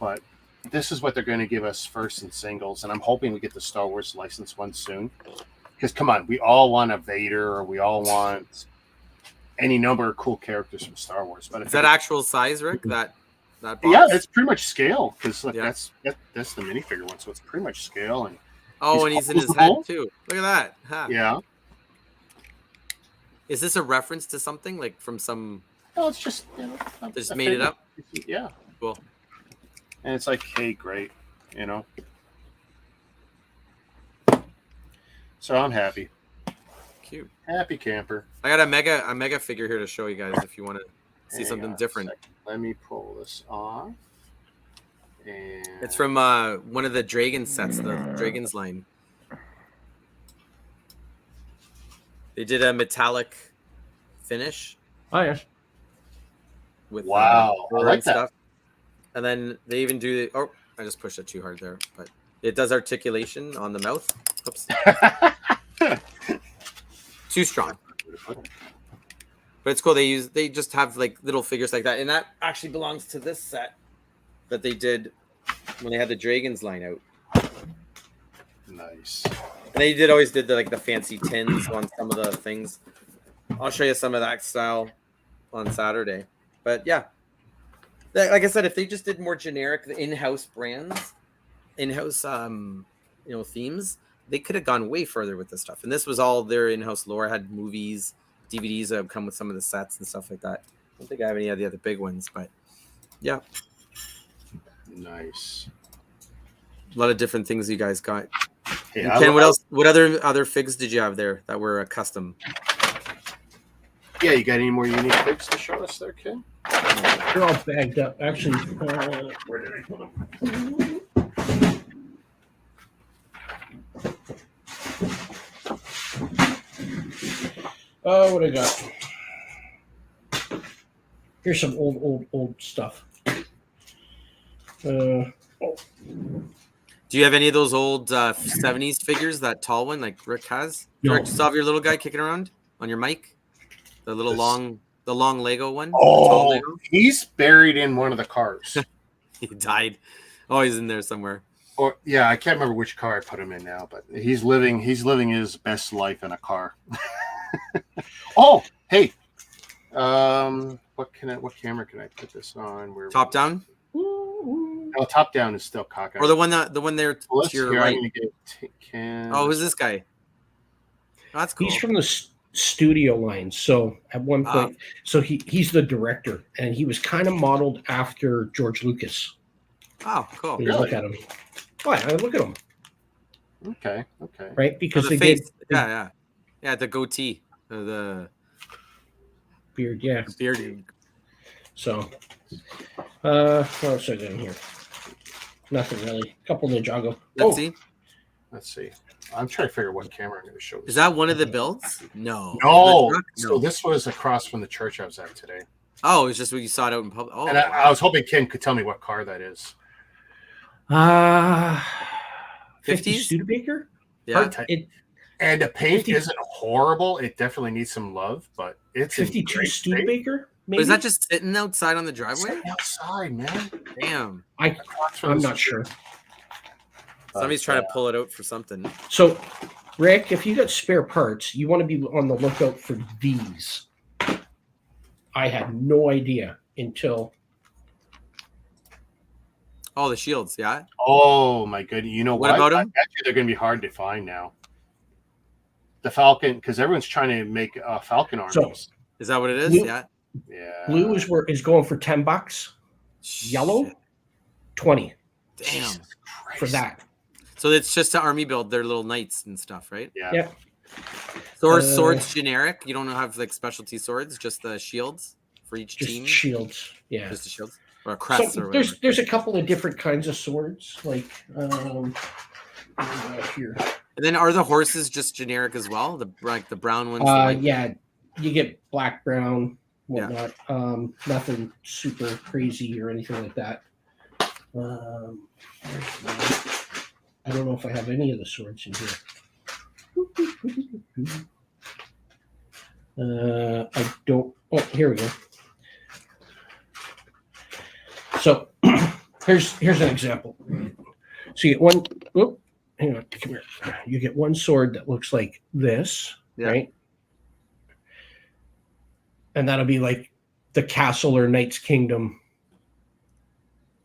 S1: But this is what they're going to give us first in singles, and I'm hoping we get the Star Wars license one soon. Because, come on, we all want a Vader, or we all want any number of cool characters from Star Wars. But
S2: Is that actual size, Rick? That box?
S1: yeah, it's pretty much scale. Because look,
S2: Yeah.
S1: that's the minifigure one, so it's pretty much scale. And
S2: Oh, and he's in his head
S1: closable.
S2: too. Look at that. Ha.
S1: yeah,
S2: Is this a reference to something like from some?
S1: no, it's just
S2: They just made it up.
S1: Yeah,
S2: Cool.
S1: and it's like, hey, great, you know. So I'm happy,
S2: Cute.
S1: happy camper.
S2: I got a mega figure here to show you guys if you want to see
S1: Hang
S2: something
S1: on a
S2: different.
S1: second. Let me pull this off. And
S2: It's from one of the Dragon sets, the Dragons line. They did a metallic finish
S5: Oh, yeah.
S2: with
S1: Wow, I
S2: fur
S1: like
S2: and stuff. And then they even do I just pushed it too hard there, but it does articulation on the mouth. Oops. Too strong. But it's cool. They just have like little figures like that, and that actually belongs to this set that they did when they had the Dragons line out.
S1: Nice.
S2: And they always did the fancy tins on some of the things. I'll show you some of that style on Saturday. But yeah, like I said, if they just did more generic, the in-house brands, in-house themes, they could have gone way further with this stuff. And this was all their in-house lore. Had movies, DVDs that have come with some of the sets and stuff like that. I don't think I have any of the other big ones, but yeah,
S1: Nice.
S2: a lot of different things you guys got.
S1: Hey,
S2: And Ken, what else? What other figs did you have there that were custom?
S1: Yeah, you got any more unique figs to show us there, Ken?
S5: They're all bagged up. Actually, where did I put them? Oh, what I got? Here's some old stuff.
S2: Do you have any of those old 70s figures? That tall one, like Rick has?
S5: No.
S2: Rick, you still have your little guy kicking around on your mic? The little the long Lego one? The tall
S1: Oh,
S2: Lego?
S1: he's buried in one of the cars.
S2: He died. Oh, he's in there somewhere.
S1: Or yeah, I can't remember which car I put him in now, but he's living his best life in a car. Oh, hey. What camera can I put this on?
S2: Top down?
S1: No, top down is still cockeyed.
S2: Or the one there to
S1: Let's
S2: your
S1: hear,
S2: right?
S1: I'm gonna get Ken.
S2: Oh, who's this guy? Oh, that's cool.
S5: He's from the studio line. So at one point, so he's the director, and he was kind of modeled after George Lucas.
S2: Oh, cool.
S5: When you look at him. Oh, yeah, look at him.
S1: Okay.
S5: Right? Because
S2: the
S5: they
S2: face.
S5: did
S2: Yeah, the goatee. The
S5: beard, yeah.
S2: beard.
S5: So, what else I got in here? Nothing really. Couple Ninjago.
S2: Let's see.
S1: I'm trying to figure out what camera I'm going to show.
S2: Is that one of the builds? No.
S1: No.
S2: The truck?
S1: So this was across from the church I was at today.
S2: Oh, it's just when you saw it out in public. Oh,
S1: And I was hoping Ken could tell me what car that is.
S5: 50
S2: 50s?
S5: Studebaker?
S2: yeah.
S1: And the paint
S5: 50
S1: isn't horrible. It definitely needs some love, but it's in
S5: 52
S1: great shape.
S5: Studebaker?
S2: But
S5: Maybe?
S2: is that just sitting outside on the driveway?
S1: Sitting outside, man.
S2: Damn.
S1: Across from
S5: I'm
S1: the
S5: not sure.
S2: Somebody's trying to pull it out for something.
S5: So, Rick, if you got spare parts, you want to be on the lookout for these. I had no idea until
S2: Oh, the shields, yeah.
S1: Oh my goodness! You know
S2: What
S1: what?
S2: about
S1: I
S2: him?
S1: bet you they're going to be hard to find now. The Falcon, because everyone's trying to make Falcon armies.
S5: So-
S2: Is that what it is?
S5: Blue-
S2: Yeah.
S1: yeah.
S5: blue is going for $10. Yellow,
S2: Shit.
S5: 20.
S2: Damn.
S5: for that.
S2: So it's just to army build their little knights and stuff, right?
S1: Yeah.
S5: Yeah.
S2: So are swords generic? You don't have like specialty swords, just the shields for each
S5: Just
S2: team?
S5: shields. Yeah.
S2: Just the shields? Or crests
S5: So
S2: or whatever.
S5: there's a couple of different kinds of swords, like here.
S2: And then are the horses just generic as well? The brown ones? the white-
S5: Yeah, you get black, brown, whatnot. Nothing super crazy or anything like that. I don't know if I have any of the swords in here. I don't. Oh, here we go. So here's an example. So you get one. Oh, hang on, come here. You get one sword that looks like this, right? And that'll be like the castle or knight's kingdom.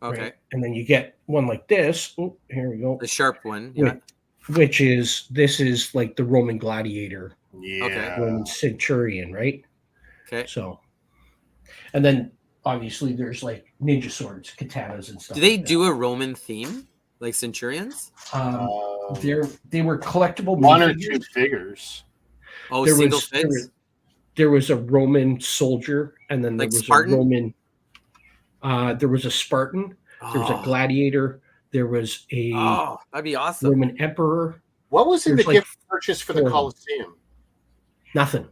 S2: Okay.
S5: Right? And then you get one like this. Oh, here we go.
S2: The sharp one. Yeah.
S5: Which is like the Roman gladiator,
S1: Yeah.
S2: Okay.
S5: Roman centurion, right?
S2: Okay.
S5: So, and then obviously there's like ninja swords, katanas, and stuff.
S2: Do they
S5: like
S2: do a Roman theme? Like centurions?
S5: that. They were collectible.
S1: One or
S5: minifigures.
S1: two figures.
S2: Oh,
S5: There
S2: single
S5: was-
S2: figs?
S5: There was a Roman soldier, and then there
S2: Like
S5: was
S2: Spartan?
S5: a Roman. There was a Spartan. There was a gladiator. There was a
S2: Oh, that'd be awesome.
S5: Roman emperor.
S1: What was in
S5: There's
S1: the
S5: like
S1: gift purchase for the
S5: four.
S1: Colosseum?
S5: Nothing.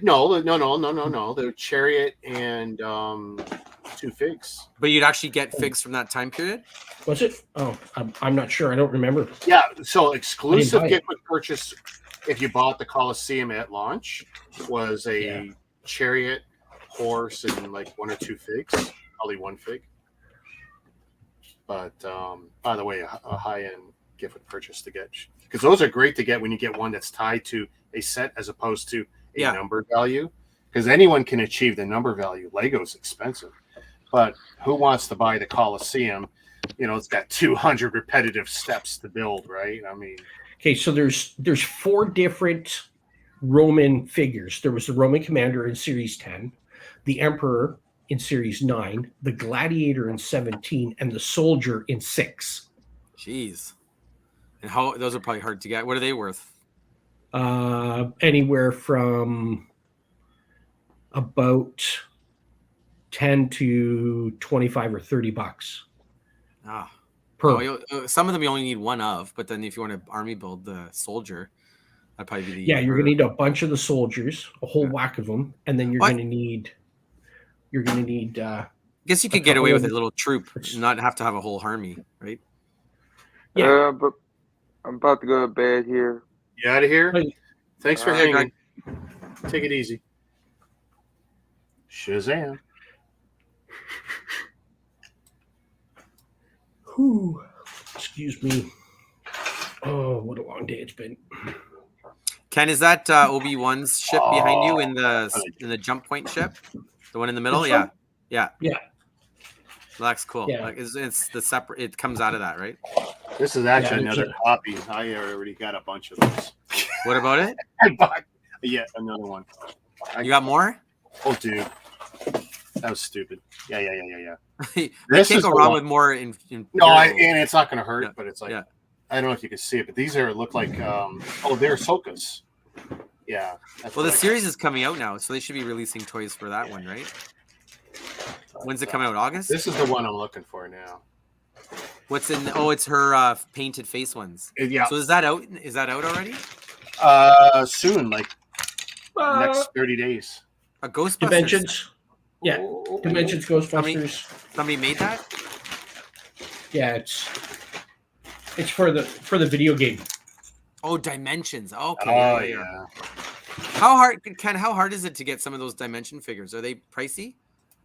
S1: No. The chariot and 2 figs.
S2: But you'd actually get figs from that time period?
S5: Was it? Oh, I'm not sure. I don't remember.
S1: Yeah. So exclusive
S5: buy it.
S1: gift with purchase if you bought the Colosseum at launch was a chariot, horse, and like 1 or 2 figs. Probably 1 fig. But by the way, a high-end gift with purchase to get, because those are great to get when you get one that's tied to a set as opposed to a number value. Because anyone can achieve the number value. Lego's expensive, but who wants to buy the Colosseum? You know, it's got 200 repetitive steps to build, right? I mean,
S5: Okay, so there's 4 different Roman figures. There was the Roman commander in Series 10, the emperor in Series 9, the gladiator in 17, and the soldier in 6.
S2: Jeez. And how those are probably hard to get. What are they worth?
S5: Anywhere from about 10 to 25 or 30 bucks
S2: Ah.
S5: per.
S2: Oh, some of them you only need one of, but then if you want to army build the soldier, that'd probably be the
S5: Yeah, you're gonna need a bunch of the soldiers, a whole whack of them, and then you're
S2: What?
S5: gonna need.
S2: I guess you could
S5: a
S2: get away
S5: couple
S2: with a
S5: of-
S2: little troop, not have to have a whole army, right?
S5: Yeah.
S3: But I'm about to go to bed here.
S1: you out of here?
S5: Hey.
S1: Thanks for
S2: Hey,
S1: hanging. Take it easy. Shazam.
S5: Whew. Excuse me. Oh, what a long day it's been.
S2: Ken, is that Obi-Wan's ship behind you in the jump point ship? The one in the middle?
S5: This
S2: Yeah.
S5: one?
S2: Yeah.
S5: Yeah.
S2: That's cool.
S5: Yeah.
S2: Like, it's the separate. It comes out of that, right?
S1: This is actually
S5: Yeah,
S1: another copy. I already got a bunch of those.
S2: What about it?
S1: I bought yet another one.
S2: You got more?
S1: Oh, dude. That was stupid. Yeah.
S2: They
S1: This
S2: can't
S1: is
S2: go
S1: the
S2: wrong
S1: one.
S2: with more.
S1: No, and it's not going to hurt,
S2: Yeah,
S1: but it's like,
S2: yeah.
S1: I don't know if you can see it, but these look like, they're Ahsoka's. Yeah. That's
S2: Well,
S1: what
S2: the
S1: I-
S2: series is coming out now, so they should be releasing toys for that one, right? When's it coming out? August?
S1: This is the one I'm looking for now.
S2: What's in? Oh, it's her painted face ones.
S1: Yeah.
S2: So is that out? Is that out already?
S1: Soon, like next 30 days.
S2: A Ghostbusters.
S5: Dimensions. Yeah.
S1: Oh.
S5: Dimensions Ghostbusters.
S2: Somebody made that.
S5: Yeah, it's for the video game.
S2: Oh, Dimensions. Okay.
S1: Oh,
S2: yeah.
S1: yeah.
S2: How hard is it to get some of those Dimension figures? Are they pricey?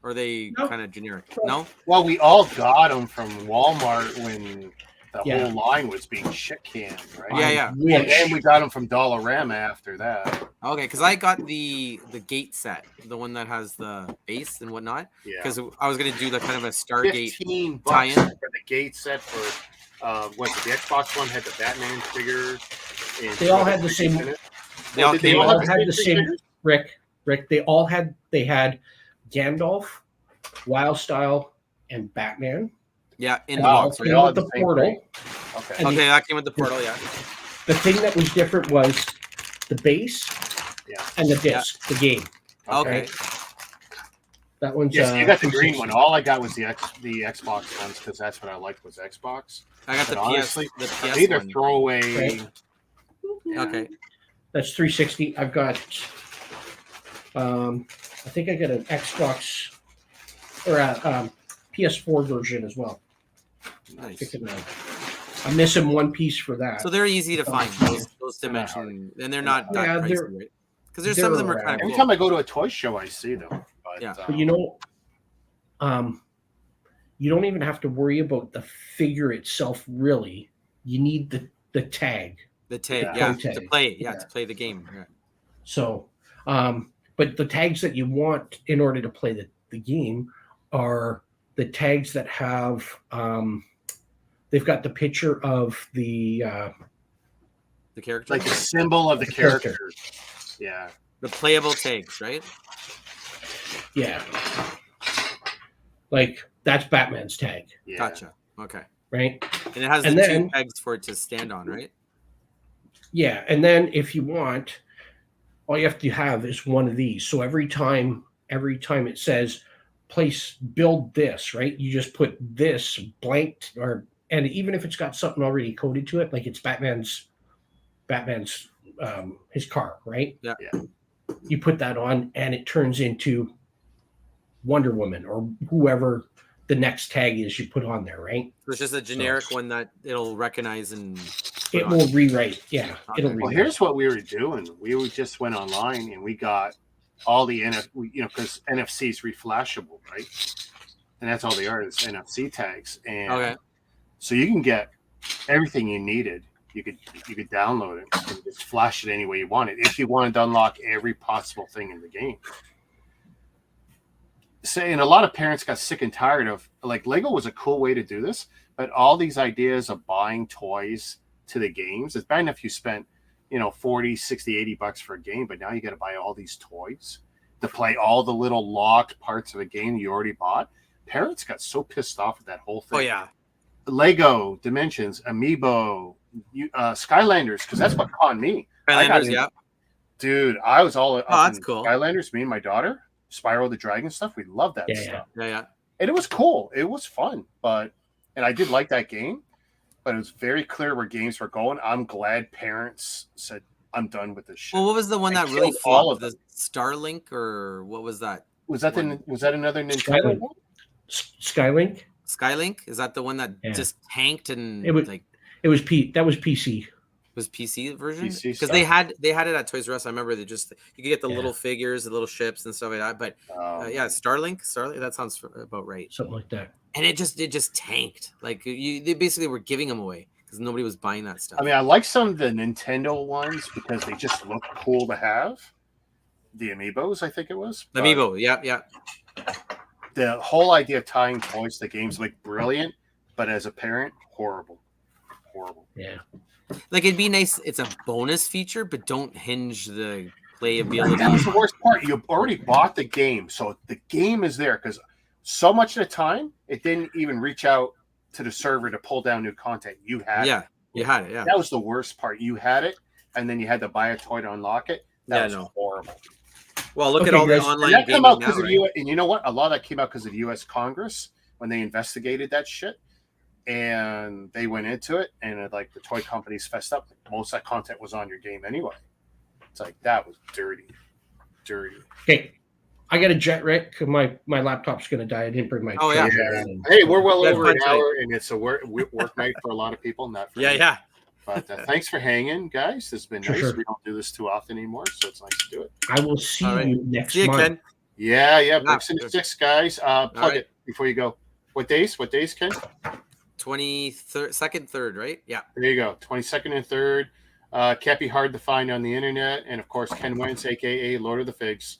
S2: Or are they
S5: No.
S2: kind of generic? No?
S1: Well, we all got them from Walmart when the
S5: Yeah.
S1: whole line was being shit canned, right?
S2: Yeah.
S1: And
S5: Which,
S1: then we got them from Dollarama after that.
S2: Okay, because I got the gate set, the one that has the base and whatnot.
S1: Yeah.
S2: Because I was gonna do the kind of a Stargate.
S1: $15
S2: tie-in.
S1: for the gate set for what's it, the Xbox one had the Batman figure. And
S5: They all had the same-
S1: in it.
S2: They all
S1: Did
S2: came
S5: all
S1: have
S5: had the same-
S1: figures?
S5: Rick, they had Gandalf, Wildstyle, and Batman.
S2: Yeah, in the
S1: Wow,
S2: box.
S1: so
S2: Right?
S1: they all
S5: with
S1: have
S5: the
S1: the same
S5: portal.
S1: thing. Okay.
S5: And
S2: Okay, that came with the portal. Yeah.
S5: the thing that was different was the base
S1: Yeah.
S5: and the disc, the game.
S2: Okay.
S5: That one's
S1: Yes, you got the green
S5: 360.
S1: one. All I got was the Xbox ones because that's what I liked was Xbox.
S2: I got the
S1: But
S2: PS.
S1: honestly,
S2: The PS
S1: either
S2: one.
S1: throwaway.
S5: Right.
S2: Okay.
S5: That's 360. I've got, I think I got an Xbox or a PS4 version as well.
S2: Nice.
S5: I'm missing one piece for that.
S2: So they're easy to find. Those dimension, and they're not that
S5: Yeah,
S2: pricey,
S5: they're-
S2: right? Because there's some of them are kind of
S1: Every
S2: cool.
S1: time I go to a toy show, I see them. But,
S2: Yeah.
S5: But you know, you don't even have to worry about the figure itself. Really, you need the tag.
S2: The tag,
S1: Yeah.
S2: yeah,
S5: Tag.
S2: to play it,
S5: Yeah.
S2: to play the game. Yeah.
S5: So, but the tags that you want in order to play the game are the tags that have they've got the picture of the
S2: character,
S1: like the symbol of the
S5: The character.
S1: character. Yeah.
S2: the playable tags, right?
S5: yeah, like that's Batman's tag,
S1: Yeah.
S2: Gotcha. Okay,
S5: right?
S2: and it has
S5: And
S2: the
S5: then-
S2: two pegs for it to stand on, right?
S5: Yeah, and then if you want, all you have to have is one of these. So every time it says build this, right? You just put this blank, and even if it's got something already coded to it, like it's Batman's his car, right?
S2: Yeah.
S5: You put that on, and it turns into Wonder Woman or whoever the next tag is you put on there, right?
S2: So it's just a generic one that it'll recognize and put
S5: It
S2: on.
S5: will rewrite. Yeah,
S2: Okay.
S5: it'll
S1: Well,
S5: rewrite.
S1: here's what we were doing. We just went online and we got all the because NFC is reflashable, right? And that's all they are is NFC tags. And
S2: Okay.
S1: so you can get everything you needed. You could download it and just flash it any way you want it if you wanted to unlock every possible thing in the game. And a lot of parents got sick and tired of, like, Lego was a cool way to do this, but all these ideas of buying toys to the games, it's bad enough you spent 40, 60, 80 bucks for a game, but now you got to buy all these toys to play all the little locked parts of a game you already bought. Parents got so pissed off at that whole thing.
S2: Oh yeah.
S1: Lego Dimensions, Amiibo, Skylanders, because that's what caught me.
S2: Skylanders, yeah.
S1: Dude, I was all up
S2: that's
S1: in
S2: cool.
S1: Skylanders. Me and my daughter, Spyro the Dragon stuff. We love that
S5: Yeah,
S1: stuff,
S2: Yeah.
S1: and it was cool. It was fun, and I did like that game. But it was very clear where games were going. I'm glad parents said, "I'm done with this shit."
S2: Well, what was the one
S1: They
S2: that really
S1: killed all
S2: flopped?
S1: of
S2: The Starlink, or what was that?
S1: was that another Nintendo
S5: Skylink.
S1: one?
S5: Skylink.
S2: Skylink? Is that the one that
S5: Yeah.
S2: just tanked and
S5: It was-
S2: like
S5: It was that was PC.
S2: was PC version?
S1: PC
S2: Because
S1: stuff.
S2: they had it at Toys R Us. I remember you could get the
S5: Yeah.
S2: little figures, the little ships and stuff like that. But yeah, Starlink, that sounds about right.
S5: Something like that.
S2: And it just tanked. Like they basically were giving them away because nobody was buying that stuff.
S1: I mean, I like some of the Nintendo ones because they just look cool to have. The Amiibos, I think it was.
S2: The
S1: But
S2: Amiibo, yeah.
S1: the whole idea of tying toys to games, like, brilliant, but as a parent, horrible.
S5: Yeah.
S2: Like it'd be nice. It's a bonus feature, but don't hinge the
S1: That was
S2: playability.
S1: the worst part. You already bought the game, so the game is there because so much of the time it didn't even reach out to the server to pull down new content. You had
S2: Yeah,
S1: it.
S2: you had it. Yeah.
S1: That was the worst part. You had it, and then you had to buy a toy to unlock it. That was horrible.
S2: Well, look at
S5: Okay,
S2: all the
S5: guys.
S2: online
S1: And that came
S2: gaming
S1: out
S2: now,
S1: because of
S2: right?
S1: U.S. And you know what? A lot of that came out because of the U.S. Congress when they investigated that shit, and they went into it, and like the toy companies fessed up. Most of that content was on your game anyway. It's like that was dirty.
S5: Okay. I got a jet wreck. My laptop's gonna die. I didn't bring my.
S2: Oh, yeah.
S5: charger.
S1: Hey, we're well
S2: That's
S1: over an
S2: fun,
S1: hour, and it's a work night for a lot of people. Not for me.
S2: Yeah.
S1: But thanks for hanging, guys. This has been
S5: Sure,
S1: nice.
S5: sure.
S1: We don't do this too often anymore, so it's nice to do it.
S5: I will see
S2: All right.
S5: you next
S2: See you,
S5: month.
S2: Ken.
S1: Yeah. Bricks and
S2: sure.
S1: sticks, guys. Plug
S2: right.
S1: it before you go. What days, Ken?
S2: 23rd, 2nd, 3rd, right? Yeah.
S1: There you go. 22nd and 3rd. Can't be hard to find on the internet. And of course, Ken Wentz, aka Lord of the Figs.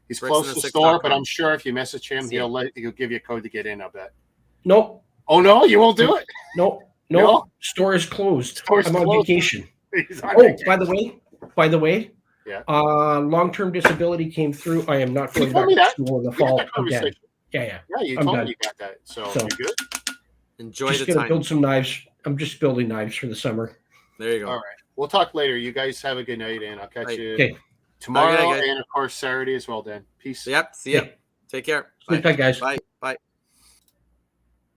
S1: He's close to the store, but I'm sure if you message him,
S2: See
S1: he'll give you a code to get in, I bet.
S5: Nope.
S1: Oh no, you won't do it.
S5: No.
S1: No?
S5: Store is closed.
S1: Store's
S5: I'm on
S1: closed.
S5: vacation.
S1: He's on
S5: Oh,
S1: vacation.
S5: by the way.
S1: Yeah.
S5: Long-term disability came through. I am not
S1: You
S5: going
S1: told
S5: back
S1: me
S5: to
S1: that.
S5: school in the
S1: We had
S5: fall
S1: that
S5: again.
S1: conversation.
S5: Yeah.
S1: Yeah, you
S5: I'm
S1: told
S5: done.
S1: me you got that. So
S5: So-
S1: you good?
S2: Enjoy
S5: Just
S2: the
S5: gonna
S2: time.
S5: build some knives. I'm just building knives for the summer.
S2: There you go.
S1: All right. We'll talk later. You guys have a good night, and I'll catch
S2: Right.
S1: you
S5: Okay.
S1: tomorrow
S2: Have a good night, guys.
S1: and, of course, Saturday as well, Dan. Peace.
S2: Yep. See ya.
S5: Okay.
S2: Take care.
S5: Sleep
S2: Bye.
S5: tight, guys.
S2: Bye.